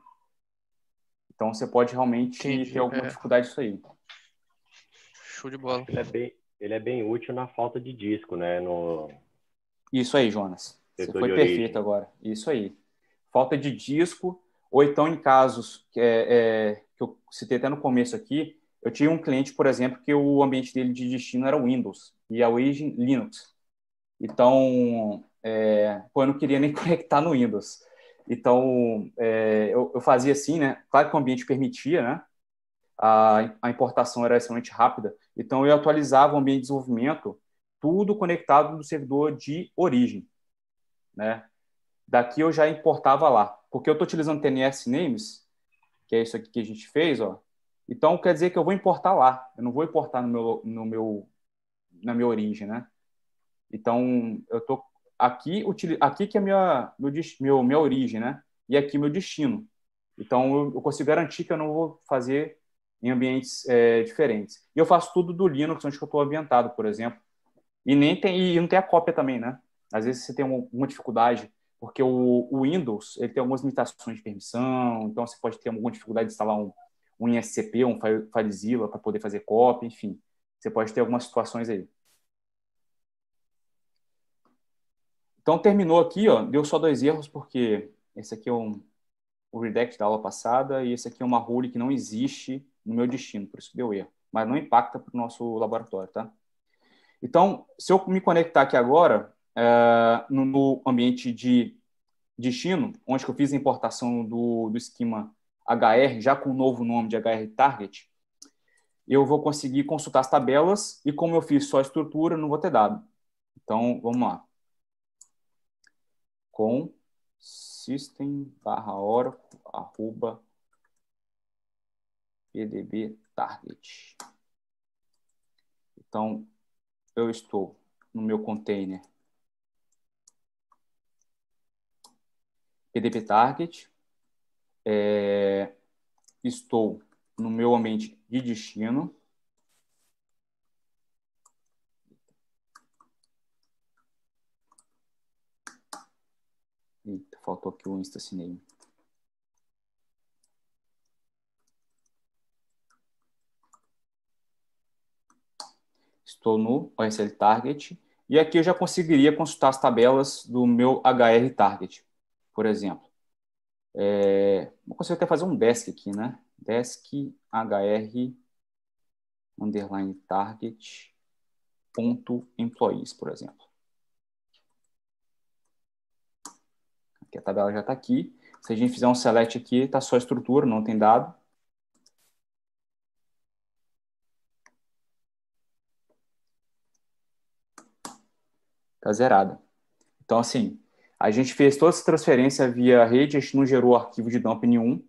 Então você pode realmente ter alguma dificuldade disso aí. Show de bola. Ele é bem útil na falta de disco, né? Isso aí, Jonas. Você foi perfeito agora. Isso aí. Falta de disco, ou então em casos que eu citei até no começo aqui, eu tinha um cliente, por exemplo, que o ambiente dele de destino era Windows e a origem Linux. Então, eu não queria nem conectar no Windows. Então, eu fazia assim, né? Claro que o ambiente permitia, né? A importação era extremamente rápida. Então, eu atualizava o ambiente de desenvolvimento, tudo conectado no servidor de origem, né? Daqui eu já importava lá. Porque eu estou utilizando TNS Names, que é isso aqui que a gente fez, ó. Então, quer dizer que eu vou importar lá. Eu não vou importar na minha origem, né? Então, eu estou aqui que é minha origem, né? E aqui meu destino. Então, eu consigo garantir que eu não vou fazer em ambientes diferentes. E eu faço tudo do Linux, onde eu estou ambientado, por exemplo. E não tem a cópia também, né? Às vezes você tem alguma dificuldade, porque o Windows ele tem algumas limitações de permissão, então você pode ter alguma dificuldade de instalar um ISCP, um FileZilla para poder fazer cópia, enfim. Você pode ter algumas situações aí. Então, terminou aqui, ó, deu só 2 erros, porque esse aqui é o redact da aula passada e esse aqui é uma rule que não existe no meu destino, por isso que deu erro. Mas não impacta para o nosso laboratório, tá? Então, se eu me conectar aqui agora, no ambiente de destino, onde eu fiz a importação do esquema HR, já com o novo nome de HR Target, eu vou conseguir consultar as tabelas e como eu fiz só a estrutura, não vou ter dado. Então, vamos lá. Com system/oracle@pdb-target. Então, eu estou no meu container pdb-target, estou no meu ambiente de destino, eita, faltou aqui o instance name. Estou no OSL Target e aqui eu já conseguiria consultar as tabelas do meu HR Target, por exemplo. Vou conseguir até fazer um desk aqui, né? Desk HR underline target ponto employees, por exemplo. Aqui a tabela já está aqui. Se a gente fizer um select aqui, está só a estrutura, não tem dado. Está zerada. Então, assim, a gente fez toda essa transferência via rede, a gente não gerou arquivo de dump nenhum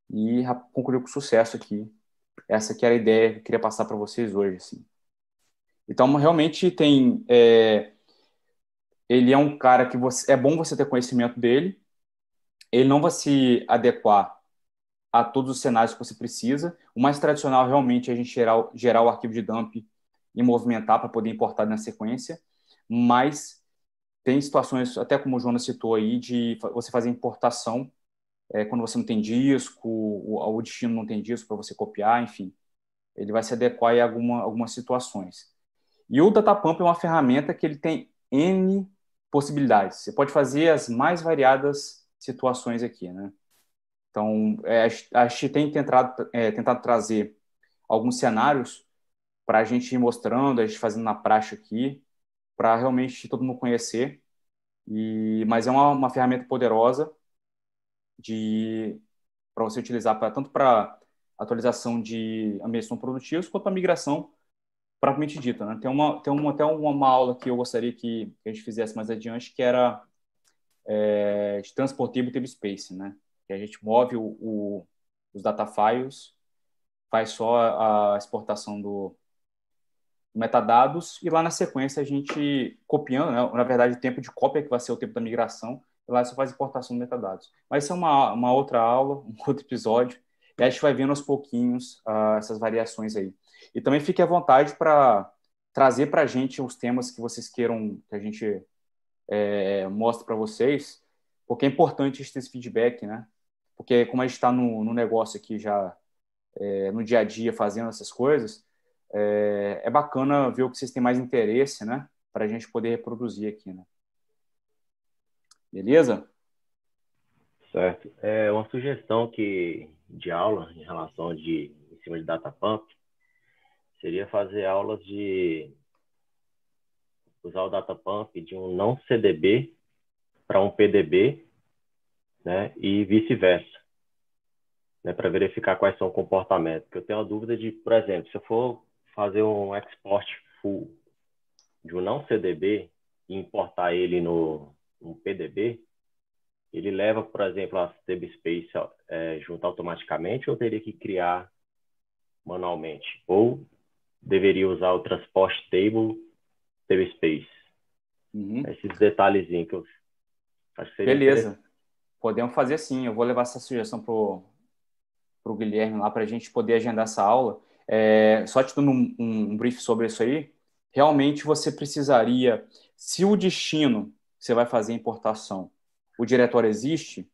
e concluiu com sucesso aqui. Essa que era a ideia que eu queria passar para vocês hoje, assim. Então, realmente tem... ele é um cara que é bom você ter conhecimento dele. Ele não vai se adequar a todos os cenários que você precisa. O mais tradicional, realmente, é a gente gerar o arquivo de dump e movimentar para poder importar na sequência. Mas tem situações, até como o Jonas citou aí, de você fazer importação quando você não tem disco, o destino não tem disco para você copiar, enfim. Ele vai se adequar a algumas situações. E o Datapump é uma ferramenta que ele tem N possibilidades. Você pode fazer as mais variadas situações aqui, né? Então, a gente tem tentado trazer alguns cenários para a gente ir mostrando, a gente fazendo na prática aqui, para realmente todo mundo conhecer. Mas é uma ferramenta poderosa para você utilizar tanto para atualização de ambientes não produtivos quanto para migração propriamente dita, né? Tem até uma aula que eu gostaria que a gente fizesse mais adiante, que era de Transportable Tablespace, né? Que a gente move os data files, faz só a exportação do metadados e lá na sequência a gente copiando, né? Na verdade o tempo de cópia que vai ser o tempo da migração, e lá você faz importação de metadados. Mas isso é uma outra aula, um outro episódio, e a gente vai vendo aos pouquinhos essas variações aí. E também fique à vontade para trazer para a gente os temas que vocês queiram que a gente mostre para vocês, porque é importante ter esse feedback, né? Porque como a gente está no negócio aqui já, no dia a dia, fazendo essas coisas, é bacana ver o que vocês têm mais interesse, né? Para a gente poder reproduzir aqui, né? Beleza? Certo. Uma sugestão de aula em relação em cima de Datapump seria fazer aulas de usar o Datapump de um não CDB para um PDB, né? E vice-versa, né? Para verificar quais são os comportamentos. Porque eu tenho a dúvida de, por exemplo, se eu for fazer um export full de um não CDB e importar ele no PDB, ele leva, por exemplo, a tablespace junto automaticamente ou teria que criar manualmente? Ou deveria usar o transport table tablespace? Esses detalhezinhos que eu acho que seria Beleza. Podemos fazer sim. Eu vou levar essa sugestão pro Guilherme lá para a gente poder agendar essa aula. Só te dando um brief sobre isso aí, realmente você precisaria, se o destino que você vai fazer a importação, o diretório existe,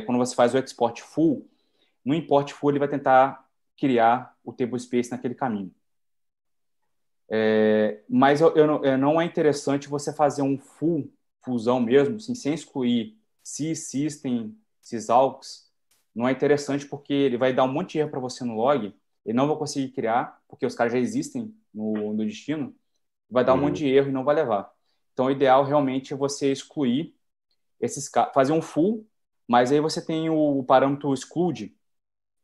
quando você faz o export full, no import full ele vai tentar criar o tablespace naquele caminho. Mas não é interessante você fazer um fusão mesmo, assim, sem excluir system, sysalks. Não é interessante porque ele vai dar um monte de erro para você no log, ele não vai conseguir criar, porque os caras já existem no destino, vai dar um monte de erro e não vai levar. Então, o ideal realmente é você excluir fazer um full, mas aí você tem o parâmetro exclude.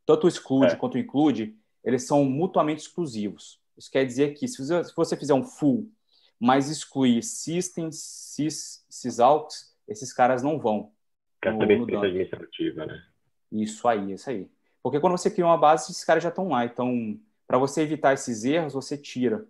Tanto o exclude quanto o include, eles são mutuamente exclusivos. Isso quer dizer que se você fizer um full, mas excluir system, sysalks, esses caras não vão. Que é também administrativa, né? Isso aí. Porque quando você cria uma base, esses caras já estão lá. Então, para você evitar esses erros, você tira.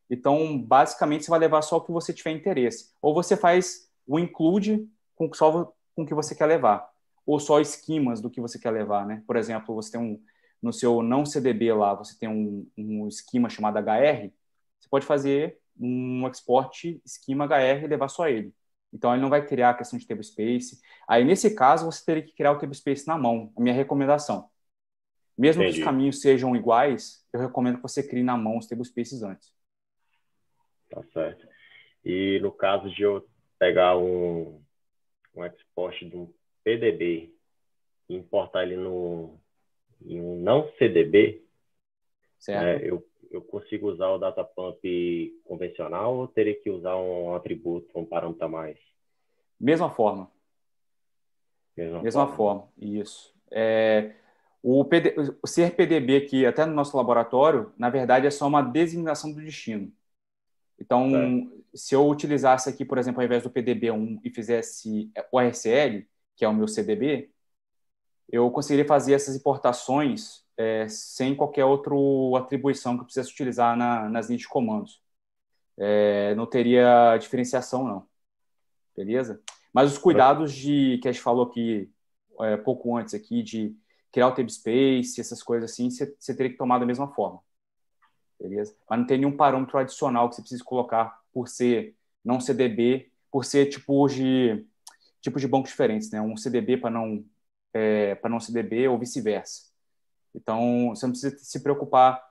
Então, basicamente, você vai levar só o que você tiver interesse. Ou você faz o include só com o que você quer levar. Ou só esquemas do que você quer levar, né? Por exemplo, você tem no seu não CDB lá, você tem um esquema chamado HR, você pode fazer um export esquema HR e levar só ele. Então, ele não vai criar a questão de tablespace. Aí, nesse caso, você teria que criar o tablespace na mão, a minha recomendação. Mesmo que os caminhos sejam iguais, eu recomendo que você crie na mão os tablespaces antes. Tá certo. E no caso de eu pegar um export de um PDB e importar ele em um não CDB, certo. Eu consigo usar o Datapump convencional ou teria que usar um atributo, um parâmetro a mais? Mesma forma. Mesma forma. Isso. O ser PDB aqui, até no nosso laboratório, na verdade, é só uma designação do destino. Então, se eu utilizasse aqui, por exemplo, ao invés do PDB1 e fizesse o RCL, que é o meu CDB, eu conseguiria fazer essas importações sem qualquer outra atribuição que eu precisasse utilizar nas linhas de comandos. Não teria diferenciação, não. Beleza? Mas os cuidados que a gente falou aqui pouco antes aqui, de criar o tablespace, essas coisas assim, você teria que tomar da mesma forma. Beleza? Mas não tem nenhum parâmetro adicional que você precise colocar por ser não CDB, por ser tipos de bancos diferentes, né? Um CDB para não CDB ou vice-versa. Então, você não precisa se preocupar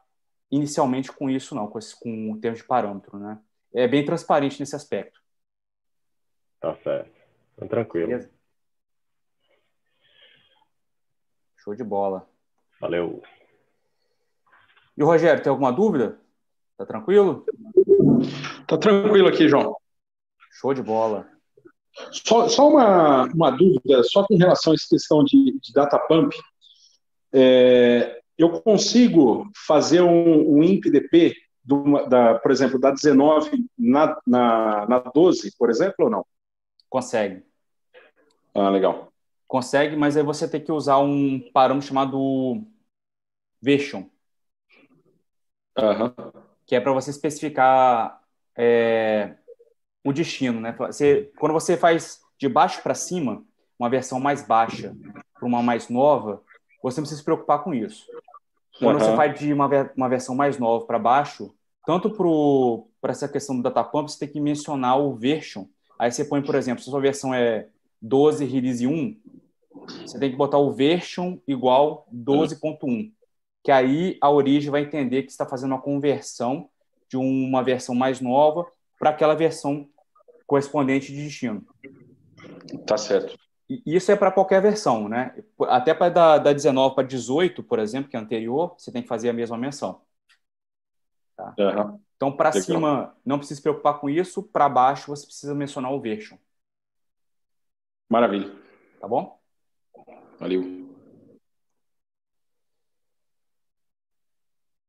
inicialmente com isso, não, com o termo de parâmetro, né? É bem transparente nesse aspecto. Tá certo. Então, tranquilo. Beleza? Show de bola. Valeu. E o Rogério, tem alguma dúvida? Tá tranquilo? Tá tranquilo aqui, João. Show de bola. Só uma dúvida, só com relação a essa questão de data pump. Eu consigo fazer um INPDP, por exemplo, da 19 na 12, por exemplo, ou não? Consegue. Ah, legal. Consegue, mas aí você tem que usar um parâmetro chamado version. Que é para você especificar o destino, né? Quando você faz de baixo para cima, uma versão mais baixa para uma mais nova, você não precisa se preocupar com isso. Quando você faz de uma versão mais nova para baixo, tanto para essa questão do data pump, você tem que mencionar o version. Aí você põe, por exemplo, se a sua versão é 12 release 1, você tem que botar o version igual 12.1, que aí a origem vai entender que você está fazendo uma conversão de uma versão mais nova para aquela versão correspondente de destino. Tá certo. E isso é para qualquer versão, né? Até para da 19 para 18, por exemplo, que é anterior, você tem que fazer a mesma menção. Tá? Então, para cima, não precisa se preocupar com isso. Para baixo, você precisa mencionar o version. Maravilha. Tá bom? Valeu.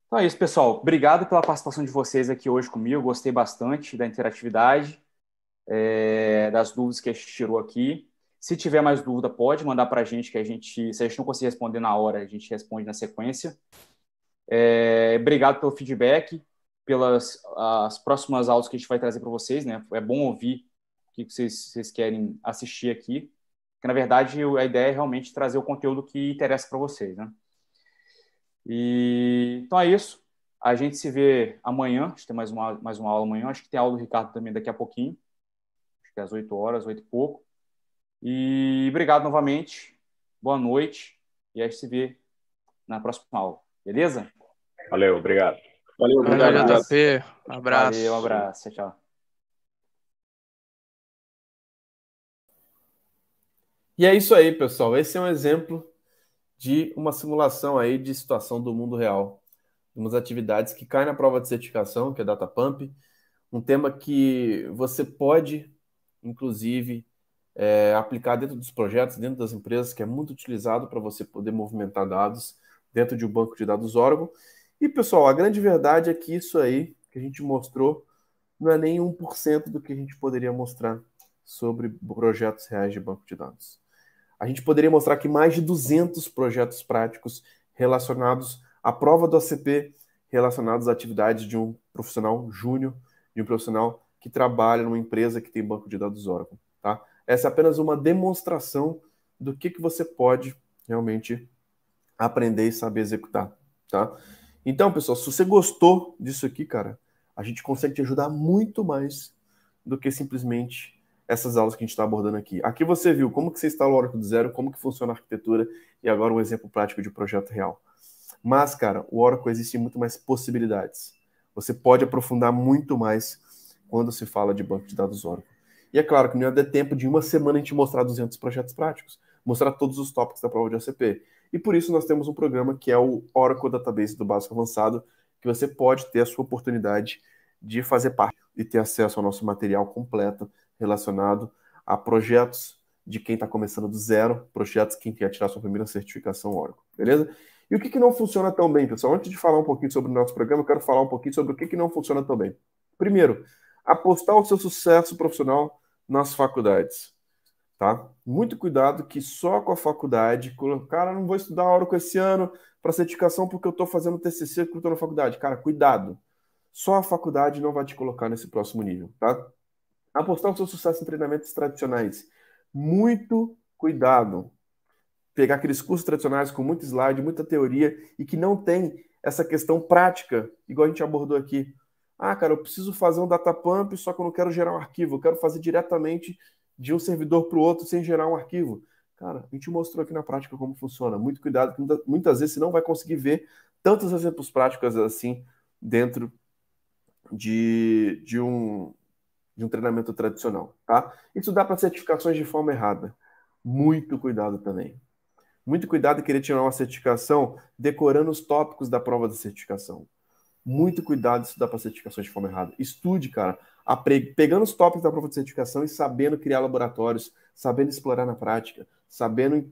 Então é isso, pessoal. Obrigado pela participação de vocês aqui hoje comigo. Gostei bastante da interatividade, das dúvidas que a gente tirou aqui. Se tiver mais dúvida, pode mandar para a gente, se a gente não conseguir responder na hora, a gente responde na sequência. Obrigado pelo feedback, pelas as próximas aulas que a gente vai trazer para vocês, né? É bom ouvir o que vocês querem assistir aqui, porque, na verdade, a ideia é realmente trazer o conteúdo que interessa para vocês, né? Então é isso. A gente se vê amanhã. A gente tem mais uma aula amanhã. Acho que tem aula do Ricardo também daqui a pouquinho. Acho que é às 8 horas, 8 e pouco. E obrigado novamente. Boa noite. E a gente se vê na próxima aula. Beleza? Valeu, obrigado. Valeu, obrigado. JP. Abraço. Valeu, um abraço. Tchau. E é isso aí, pessoal. Esse é um exemplo de uma simulação aí de situação do mundo real. Umas atividades que caem na prova de certificação, que é Data Pump, um tema que você pode, inclusive, aplicar dentro dos projetos, dentro das empresas, que é muito utilizado para você poder movimentar dados dentro de um banco de dados Oracle. E, pessoal, a grande verdade é que isso aí que a gente mostrou não é nem 1% do que a gente poderia mostrar sobre projetos reais de banco de dados. A gente poderia mostrar aqui mais de 200 projetos práticos relacionados à prova do ACP, relacionados às atividades de um profissional júnior, de um profissional que trabalha numa empresa que tem banco de dados Oracle. Tá? Essa é apenas uma demonstração do que você pode realmente aprender e saber executar. Tá? Então, pessoal, se você gostou disso aqui, cara, a gente consegue te ajudar muito mais do que simplesmente essas aulas que a gente está abordando aqui. Aqui você viu como que você instala o Oracle do zero, como que funciona a arquitetura e agora um exemplo prático de projeto real. Mas, cara, o Oracle existe muito mais possibilidades. Você pode aprofundar muito mais quando se fala de banco de dados Oracle. E é claro que não ia ter tempo de uma semana a gente mostrar 200 projetos práticos, mostrar todos os tópicos da prova de ACP. E por isso nós temos um programa que é o Oracle Database do Básico Avançado, que você pode ter a sua oportunidade de fazer parte e ter acesso ao nosso material completo relacionado a projetos de quem está começando do zero, projetos que quer tirar sua primeira certificação Oracle, beleza? E o que não funciona tão bem, pessoal? Antes de falar um pouquinho sobre o nosso programa, eu quero falar um pouquinho sobre o que não funciona tão bem. Primeiro, apostar o seu sucesso profissional nas faculdades, tá? Muito cuidado que só com a faculdade, cara, não vou estudar Oracle esse ano para certificação porque eu estou fazendo TCC porque eu estou na faculdade. Cara, cuidado. Só a faculdade não vai te colocar nesse próximo nível, tá? Apostar o seu sucesso em treinamentos tradicionais. Muito cuidado. Pegar aqueles cursos tradicionais com muito slide, muita teoria e que não tem essa questão prática, igual a gente abordou aqui. Ah, cara, eu preciso fazer um data pump, só que eu não quero gerar um arquivo. Eu quero fazer diretamente de um servidor para o outro sem gerar um arquivo. Cara, a gente mostrou aqui na prática como funciona. Muito cuidado, que muitas vezes você não vai conseguir ver tantos exemplos práticos assim dentro de um treinamento tradicional, tá? Isso dá para certificações de forma errada. Muito cuidado também. Muito cuidado em querer tirar uma certificação decorando os tópicos da prova da certificação. Muito cuidado de estudar para certificações de forma errada. Estude, cara, pegando os tópicos da prova de certificação e sabendo criar laboratórios, sabendo explorar na prática,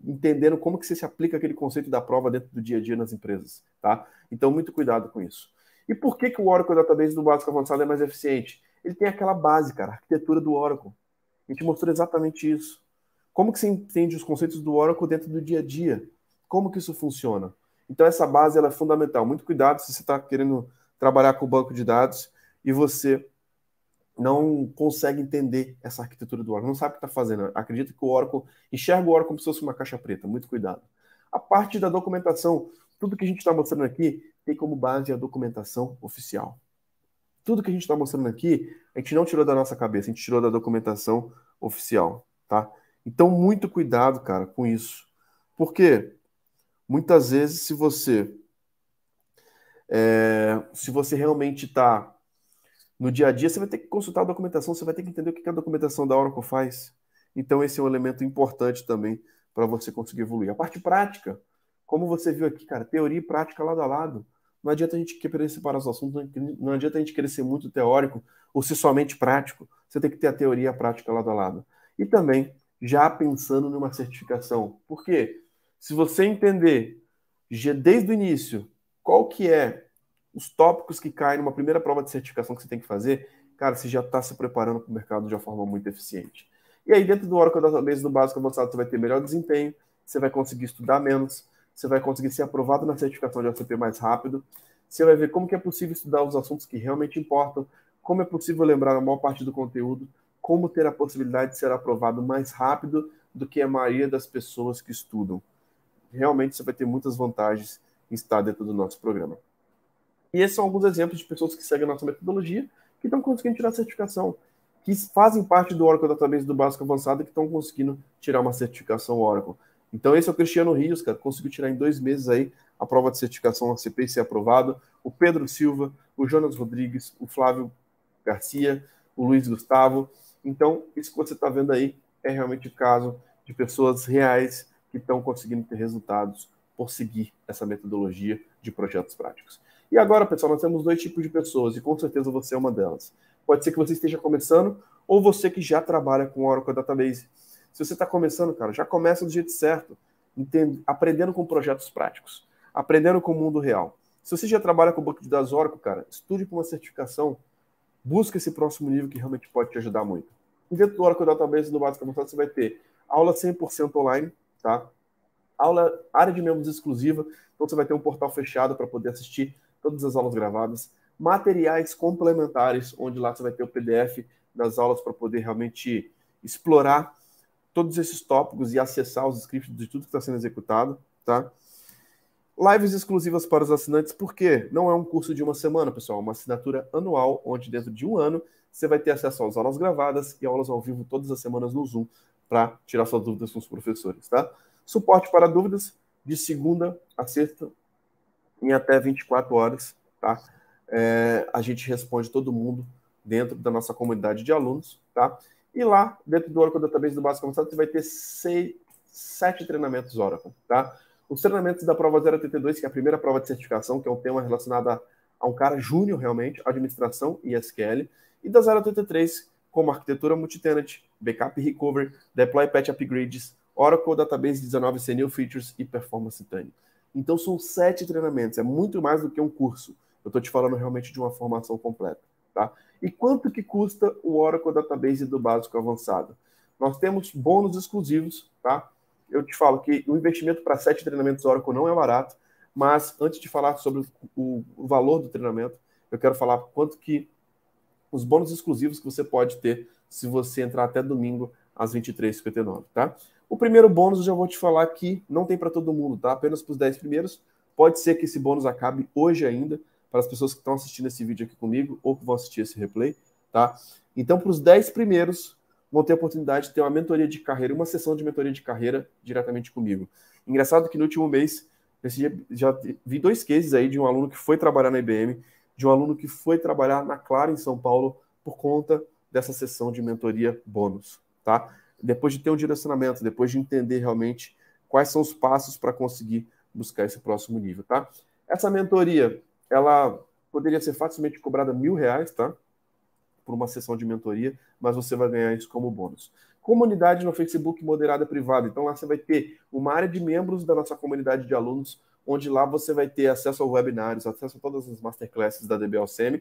entendendo como que você se aplica aquele conceito da prova dentro do dia a dia nas empresas, tá? Então, muito cuidado com isso. E por que o Oracle Database do básico avançado é mais eficiente? Ele tem aquela base, cara, a arquitetura do Oracle. A gente mostrou exatamente isso. Como que você entende os conceitos do Oracle dentro do dia a dia? Como que isso funciona? Então, essa base ela é fundamental. Muito cuidado se você está querendo trabalhar com o banco de dados e você não consegue entender essa arquitetura do Oracle, não sabe o que está fazendo. Acredita que o Oracle enxerga o Oracle como se fosse uma caixa preta. Muito cuidado. A parte da documentação, tudo que a gente está mostrando aqui tem como base a documentação oficial. Tudo que a gente está mostrando aqui, a gente não tirou da nossa cabeça, a gente tirou da documentação oficial, tá? Então, muito cuidado, cara, com isso. Porque muitas vezes, se você realmente está no dia a dia, você vai ter que consultar a documentação, você vai ter que entender o que a documentação da Oracle faz. Então, esse é um elemento importante também para você conseguir evoluir. A parte prática, como você viu aqui, cara, teoria e prática lado a lado. Não adianta a gente querer separar os assuntos, não adianta a gente querer ser muito teórico ou ser somente prático. Você tem que ter a teoria e a prática lado a lado. E também, já pensando numa certificação. Por quê? Se você entender desde o início qual que é os tópicos que caem numa primeira prova de certificação que você tem que fazer, cara, você já está se preparando para o mercado de uma forma muito eficiente. E aí, dentro do Oracle Database do básico avançado, você vai ter melhor desempenho, você vai conseguir estudar menos, você vai conseguir ser aprovado na certificação de OCP mais rápido, você vai ver como que é possível estudar os assuntos que realmente importam, como é possível lembrar a maior parte do conteúdo, como ter a possibilidade de ser aprovado mais rápido do que a maioria das pessoas que estudam. Realmente você vai ter muitas vantagens em estar dentro do nosso programa. E esses são alguns exemplos de pessoas que seguem a nossa metodologia, que estão conseguindo tirar a certificação, que fazem parte do Oracle Database do básico avançado e que estão conseguindo tirar uma certificação Oracle. Então esse é o Cristiano Rios, cara, conseguiu tirar em 2 meses aí a prova de certificação OCP e ser aprovado. O Pedro Silva, o Jonas Rodrigues, o Flávio Garcia, o Luiz Gustavo. Então, isso que você está vendo aí é realmente o caso de pessoas reais que estão conseguindo ter resultados por seguir essa metodologia de projetos práticos. E agora, pessoal, nós temos 2 tipos de pessoas, e com certeza você é uma delas. Pode ser que você esteja começando, ou você que já trabalha com Oracle Database. Se você está começando, cara, já começa do jeito certo, aprendendo com projetos práticos, aprendendo com o mundo real. Se você já trabalha com o banco de dados Oracle, cara, estude para uma certificação, busca esse próximo nível que realmente pode te ajudar muito. E dentro do Oracle Database do básico avançado, você vai ter aula 100% online, tá? Área de membros exclusiva, então você vai ter um portal fechado para poder assistir todas as aulas gravadas, materiais complementares, onde lá você vai ter o PDF das aulas para poder realmente explorar todos esses tópicos e acessar os scripts de tudo que está sendo executado, tá? Lives exclusivas para os assinantes, porque não é um curso de uma semana, pessoal, é uma assinatura anual, onde dentro de um ano você vai ter acesso às aulas gravadas e aulas ao vivo todas as semanas no Zoom para tirar suas dúvidas com os professores, tá? Suporte para dúvidas de segunda a sexta em até 24 horas, tá? A gente responde todo mundo dentro da nossa comunidade de alunos, tá? E lá, dentro do Oracle Database do Básico Avançado, você vai ter 7 treinamentos Oracle, tá? Os treinamentos da prova 082, que é a primeira prova de certificação, que é um tema relacionado a um cara júnior, realmente, administração e SQL, e da 083, como arquitetura multitenant, backup e recovery, deploy patch upgrades, Oracle Database 19 New Features e Performance Tuning. Então são 7 treinamentos, é muito mais do que um curso. Eu estou te falando realmente de uma formação completa, tá? E quanto que custa o Oracle Database do básico avançado? Nós temos bônus exclusivos, tá? Eu te falo que o investimento para 7 treinamentos Oracle não é barato, mas antes de falar sobre o valor do treinamento, eu quero falar quanto que os bônus exclusivos que você pode ter se você entrar até domingo às 23h59, tá? O primeiro bônus eu já vou te falar que não tem para todo mundo, tá? Apenas para os 10 primeiros. Pode ser que esse bônus acabe hoje ainda, para as pessoas que estão assistindo esse vídeo aqui comigo ou que vão assistir esse replay, tá? Então, para os 10 primeiros, vão ter a oportunidade de ter uma mentoria de carreira, uma sessão de mentoria de carreira diretamente comigo. Engraçado que no último mês, já vi 2 cases aí de um aluno que foi trabalhar na IBM, de um aluno que foi trabalhar na Claro em São Paulo por conta dessa sessão de mentoria bônus, tá? Depois de ter um direcionamento, depois de entender realmente quais são os passos para conseguir buscar esse próximo nível, tá? Essa mentoria, ela poderia ser facilmente cobrada R$1.000, tá? Por uma sessão de mentoria, mas você vai ganhar isso como bônus. Comunidade no Facebook moderada privada. Então lá você vai ter uma área de membros da nossa comunidade de alunos, onde lá você vai ter acesso aos webinários, acesso a todas as masterclasses da DBOCM.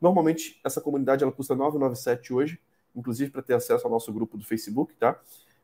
Normalmente essa comunidade ela custa R$ 9,97 hoje, inclusive para ter acesso ao nosso grupo do Facebook, tá?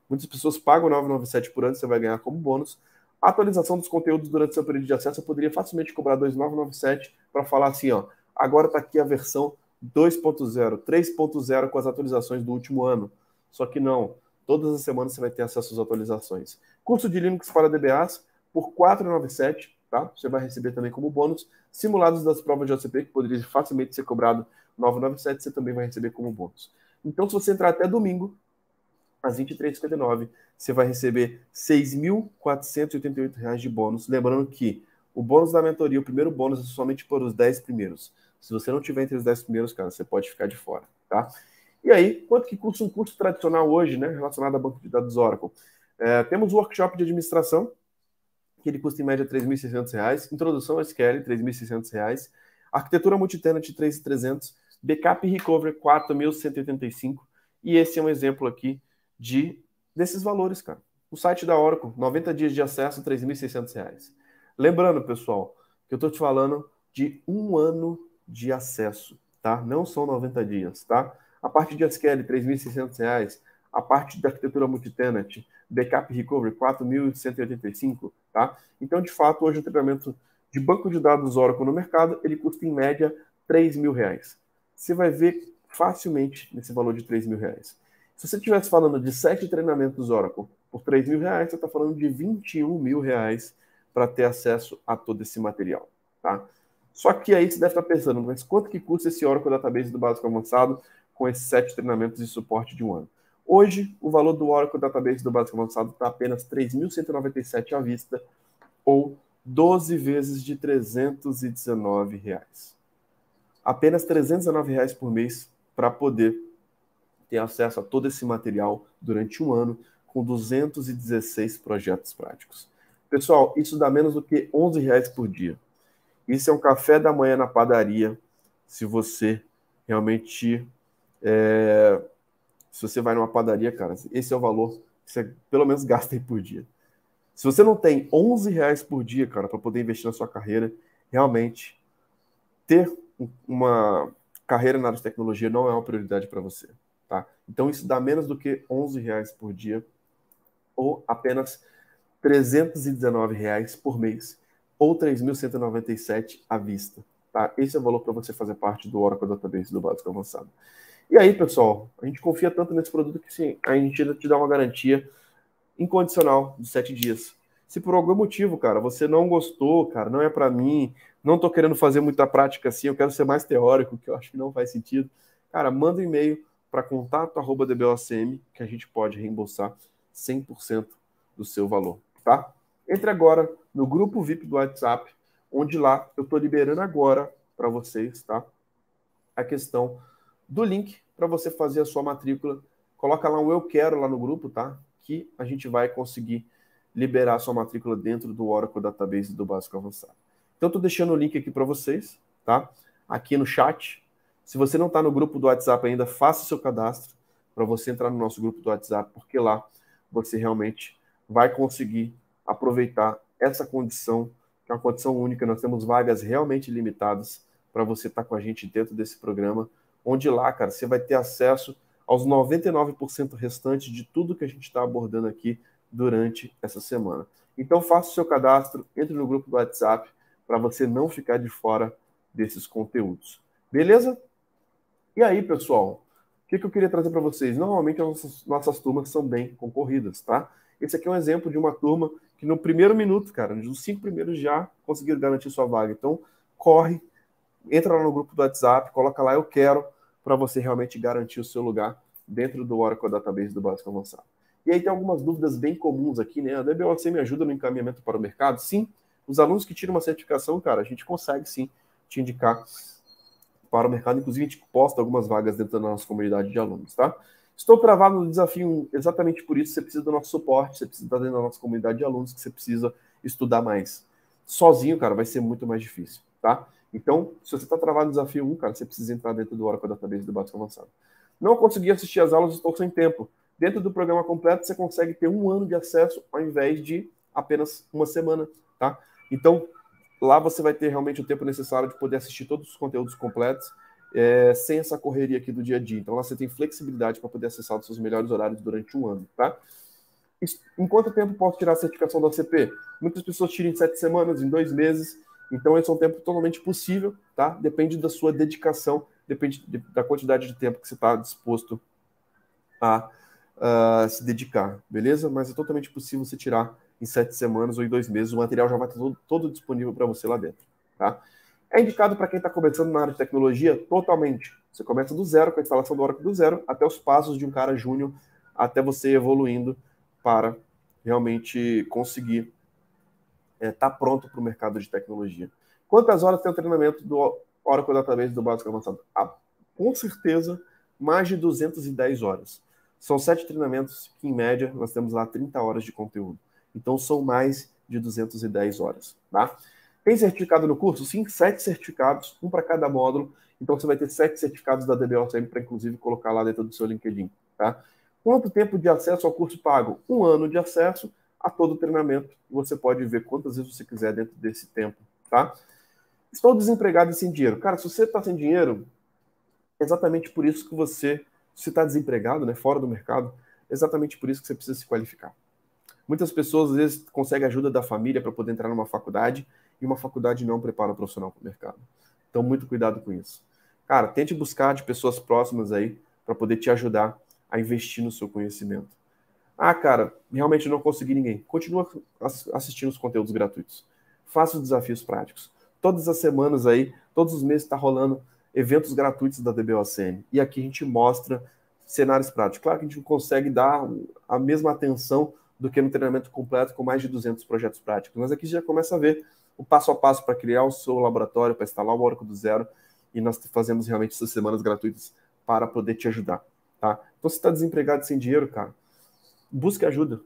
Muitas pessoas pagam R$ 9,97 por ano, você vai ganhar como bônus. A atualização dos conteúdos durante seu período de acesso, eu poderia facilmente cobrar R$ 2,997 para falar assim, ó, agora está aqui a versão 2.0, 3.0 com as atualizações do último ano. Só que não, todas as semanas você vai ter acesso às atualizações. Curso de Linux para DBAs por R$ 4,97, tá? Você vai receber também como bônus. Simulados das provas de OCP, que poderia facilmente ser cobrado R$ 9,97, você também vai receber como bônus. Então, se você entrar até domingo, às 23h59, você vai receber R$ 6.488 de bônus. Lembrando que o bônus da mentoria, o primeiro bônus é somente por os 10 primeiros. Se você não tiver entre os 10 primeiros, cara, você pode ficar de fora, tá? E aí, quanto que custa um curso tradicional hoje, né, relacionado a banco de dados Oracle? Temos o workshop de administração, que ele custa em média R$ 3.600, introdução a SQL, R$ 3.600, arquitetura multitenant, R$ 3.300, backup e recovery, R$ 4.185, e esse é um exemplo aqui desses valores, cara. O site da Oracle, 90 dias de acesso, R$ 3.600. Lembrando, pessoal, que eu estou te falando de um ano de acesso, tá? Não são 90 dias, tá? A parte de SQL, R$ 3.600. A parte da arquitetura multitenant, backup recovery, R$ 4.185, tá? Então, de fato, hoje o treinamento de banco de dados Oracle no mercado, ele custa em média R$ 3.000. Você vai ver facilmente nesse valor de R$ 3.000. Se você estivesse falando de 7 treinamentos Oracle por R$ 3.000, você está falando de R$ 21.000 para ter acesso a todo esse material, tá? Só que aí você deve estar pensando, mas quanto que custa esse Oracle Database do básico avançado com esses 7 treinamentos de suporte de um ano? Hoje, o valor do Oracle Database do básico avançado está apenas R$ 3.197 à vista, ou 12 vezes de R$ 319. Apenas R$ 319 por mês para poder ter acesso a todo esse material durante um ano, com 216 projetos práticos. Pessoal, isso dá menos do que R$ 11 por dia. Isso é um café da manhã na padaria, se você realmente... Se você vai numa padaria, cara, esse é o valor que você pelo menos gasta aí por dia. Se você não tem R$ 11 por dia, cara, para poder investir na sua carreira, realmente ter uma carreira na área de tecnologia não é uma prioridade para você, tá? Então isso dá menos do que R$ 11 por dia, ou apenas R$ 319 por mês, ou R$ 3.197 à vista, tá? Esse é o valor para você fazer parte do Oracle Database do básico avançado. E aí, pessoal, a gente confia tanto nesse produto que sim, a gente ainda te dá uma garantia incondicional de 7 dias. Se por algum motivo, cara, você não gostou, cara, não é para mim, não tô querendo fazer muita prática assim, eu quero ser mais teórico, que eu acho que não faz sentido, cara, manda um e-mail para contato@dbocm, que a gente pode reembolsar 100% do seu valor, tá? Entre agora no grupo VIP do WhatsApp, onde lá eu tô liberando agora para vocês, tá? A questão do link para você fazer a sua matrícula. Coloca lá um eu quero lá no grupo, tá? Que a gente vai conseguir liberar a sua matrícula dentro do Oracle Database do Básico Avançado. Então, estou deixando o link aqui para vocês, tá? Aqui no chat. Se você não está no grupo do WhatsApp ainda, faça o seu cadastro para você entrar no nosso grupo do WhatsApp, porque lá você realmente vai conseguir aproveitar essa condição, que é uma condição única. Nós temos vagas realmente limitadas para você estar com a gente dentro desse programa, onde lá, cara, você vai ter acesso aos 99% restantes de tudo que a gente está abordando aqui durante essa semana. Então, faça o seu cadastro, entre no grupo do WhatsApp, para você não ficar de fora desses conteúdos. Beleza? E aí, pessoal, o que eu queria trazer para vocês? Normalmente, as nossas turmas são bem concorridas, tá? Esse aqui é um exemplo de uma turma que no primeiro minuto, cara, nos 5 primeiros já conseguiram garantir sua vaga. Então, corre, entra lá no grupo do WhatsApp, coloca lá eu quero, para você realmente garantir o seu lugar dentro do Oracle Database do Básico Avançado. E aí tem algumas dúvidas bem comuns aqui, né? A DBOC me ajuda no encaminhamento para o mercado? Sim. Os alunos que tiram uma certificação, cara, a gente consegue sim te indicar para o mercado. Inclusive, a gente posta algumas vagas dentro da nossa comunidade de alunos, tá? Estou travado no desafio 1. Exatamente por isso você precisa do nosso suporte, você precisa estar dentro da nossa comunidade de alunos, que você precisa estudar mais. Sozinho, cara, vai ser muito mais difícil, tá? Então, se você está travado no desafio 1, cara, você precisa entrar dentro do Oracle Database do Básico Avançado. Não consegui assistir às aulas, estou sem tempo. Dentro do programa completo, você consegue ter 1 ano de acesso ao invés de apenas 1 semana, tá? Então, lá você vai ter realmente o tempo necessário de poder assistir todos os conteúdos completos, sem essa correria aqui do dia a dia. Então, lá você tem flexibilidade para poder acessar os seus melhores horários durante 1 ano, tá? Em quanto tempo posso tirar a certificação da OCP? Muitas pessoas tiram em 7 semanas, em 2 meses. Então, esse é um tempo totalmente possível, tá? Depende da sua dedicação, depende da quantidade de tempo que você está disposto a se dedicar, beleza? Mas é totalmente possível você tirar em 7 semanas ou em 2 meses. O material já vai estar todo disponível para você lá dentro, tá? É indicado para quem está começando na área de tecnologia totalmente. Você começa do zero, com a instalação do Oracle do zero, até os passos de um cara júnior, até você evoluindo para realmente conseguir estar pronto para o mercado de tecnologia. Quantas horas tem o treinamento do Oracle Database do Básico Avançado? Com certeza, mais de 210 horas. São 7 treinamentos que, em média, nós temos lá 30 horas de conteúdo. Então, são mais de 210 horas, tá? Tem certificado no curso? Sim, 7 certificados, um para cada módulo. Então, você vai ter 7 certificados da DBOCM para, inclusive, colocar lá dentro do seu LinkedIn, tá? Quanto tempo de acesso ao curso pago? 1 ano de acesso a todo o treinamento. Você pode ver quantas vezes você quiser dentro desse tempo, tá? Estou desempregado e sem dinheiro. Cara, se você está sem dinheiro, é exatamente por isso que você está desempregado, né, fora do mercado, é exatamente por isso que você precisa se qualificar. Muitas pessoas, às vezes, conseguem ajuda da família para poder entrar numa faculdade, e uma faculdade não prepara o profissional para o mercado. Então, muito cuidado com isso. Cara, tente buscar de pessoas próximas aí para poder te ajudar a investir no seu conhecimento. Cara, realmente não consegui ninguém. Continua assistindo os conteúdos gratuitos. Faça os desafios práticos. Todas as semanas aí, todos os meses está rolando eventos gratuitos da DBOCM. E aqui a gente mostra cenários práticos. Claro que a gente não consegue dar a mesma atenção do que no treinamento completo com mais de 200 projetos práticos. Mas aqui já começa a ver o passo a passo para criar o seu laboratório, para instalar o Oracle do zero. E nós fazemos realmente essas semanas gratuitas para poder te ajudar, tá? Então, se está desempregado sem dinheiro, cara, busque ajuda.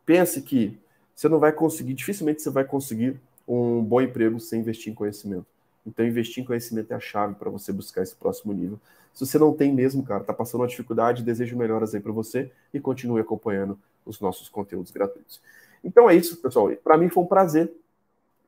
Pense que você não vai conseguir, dificilmente você vai conseguir um bom emprego sem investir em conhecimento. Então, investir em conhecimento é a chave para você buscar esse próximo nível. Se você não tem mesmo, cara, está passando uma dificuldade, desejo melhoras aí para você e continue acompanhando os nossos conteúdos gratuitos. Então é isso, pessoal. Para mim foi um prazer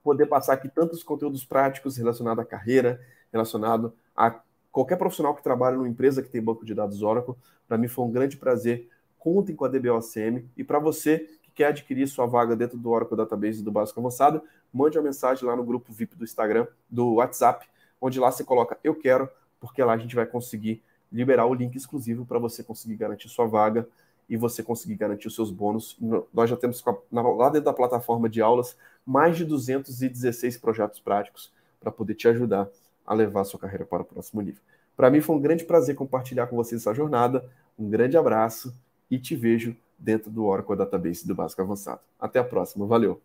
poder passar aqui tantos conteúdos práticos relacionados à carreira, relacionado a qualquer profissional que trabalha numa empresa que tem banco de dados Oracle. Para mim foi um grande prazer. Contem com a DBOCM. E para você que quer adquirir sua vaga dentro do Oracle Database do Básico Avançado, mande uma mensagem lá no grupo VIP do Instagram, do WhatsApp, onde lá você coloca "eu quero", porque lá a gente vai conseguir liberar o link exclusivo para você conseguir garantir sua vaga e você conseguir garantir os seus bônus. Nós já temos lá dentro da plataforma de aulas mais de 216 projetos práticos para poder te ajudar a levar a sua carreira para o próximo nível. Para mim foi um grande prazer compartilhar com vocês essa jornada. Um grande abraço e te vejo dentro do Oracle Database do Básico Avançado. Até a próxima. Valeu!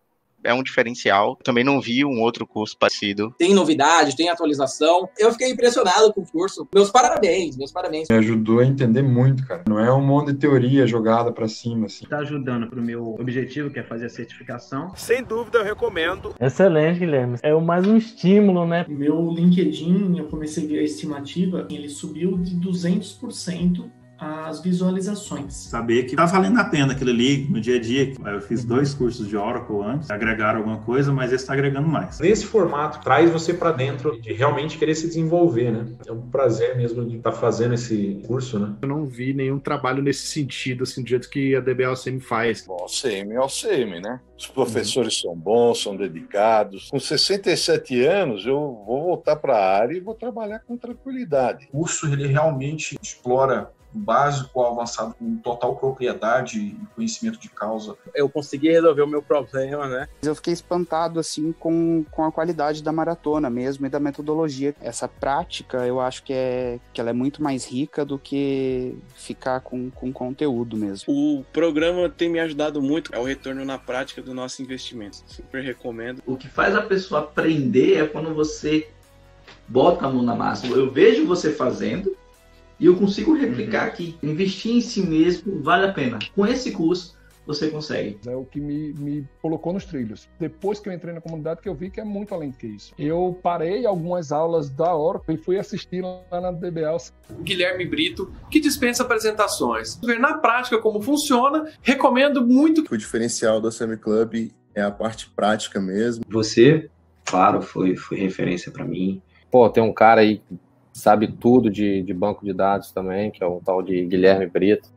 É um diferencial. Também não vi um outro curso parecido. Tem novidade, tem atualização. Eu fiquei impressionado com o curso. Meus parabéns. Me ajudou a entender muito, cara. Não é um monte de teoria jogada pra cima, assim. Tá ajudando pro meu objetivo, que é fazer a certificação. Sem dúvida, eu recomendo. Excelente, Guilherme. É mais um estímulo, né? Meu LinkedIn, eu comecei a ver a estimativa, ele subiu de 200% as visualizações. Saber que tá valendo a pena aquilo ali no dia a dia. Eu fiz 2 cursos de Oracle antes, agregaram alguma coisa, mas esse está agregando mais. Nesse formato, traz você para dentro de realmente querer se desenvolver, né? É um prazer mesmo de estar fazendo esse curso, né? Eu não vi nenhum trabalho nesse sentido, assim, do jeito que a DBOCM faz. OCM é OCM, né? Os professores são bons, são dedicados. Com 67 anos, eu vou voltar para a área e vou trabalhar com tranquilidade. O curso, ele realmente explora o básico ao avançado com total propriedade e conhecimento de causa. Eu consegui resolver o meu problema, né? Eu fiquei espantado, assim, com a qualidade da maratona mesmo e da metodologia. Essa prática, eu acho que ela é muito mais rica do que ficar com conteúdo mesmo. O programa tem me ajudado muito, é o retorno na prática do nosso investimento. Super recomendo. O que faz a pessoa aprender é quando você bota a mão na massa. Eu vejo você fazendo, E eu consigo replicar aqui. Investir em si mesmo vale a pena. Com esse curso, você consegue. É o que me colocou nos trilhos. Depois que eu entrei na comunidade, que eu vi que é muito além do que isso. Eu parei algumas aulas da Oracle e fui assistir lá na DBA. Guilherme Brito, que dispensa apresentações. Ver na prática como funciona, recomendo muito. O diferencial do Assembly Club é a parte prática mesmo. Você, claro, foi referência para mim. Pô, tem um cara aí que sabe tudo de banco de dados também, que é o tal de Guilherme Brito.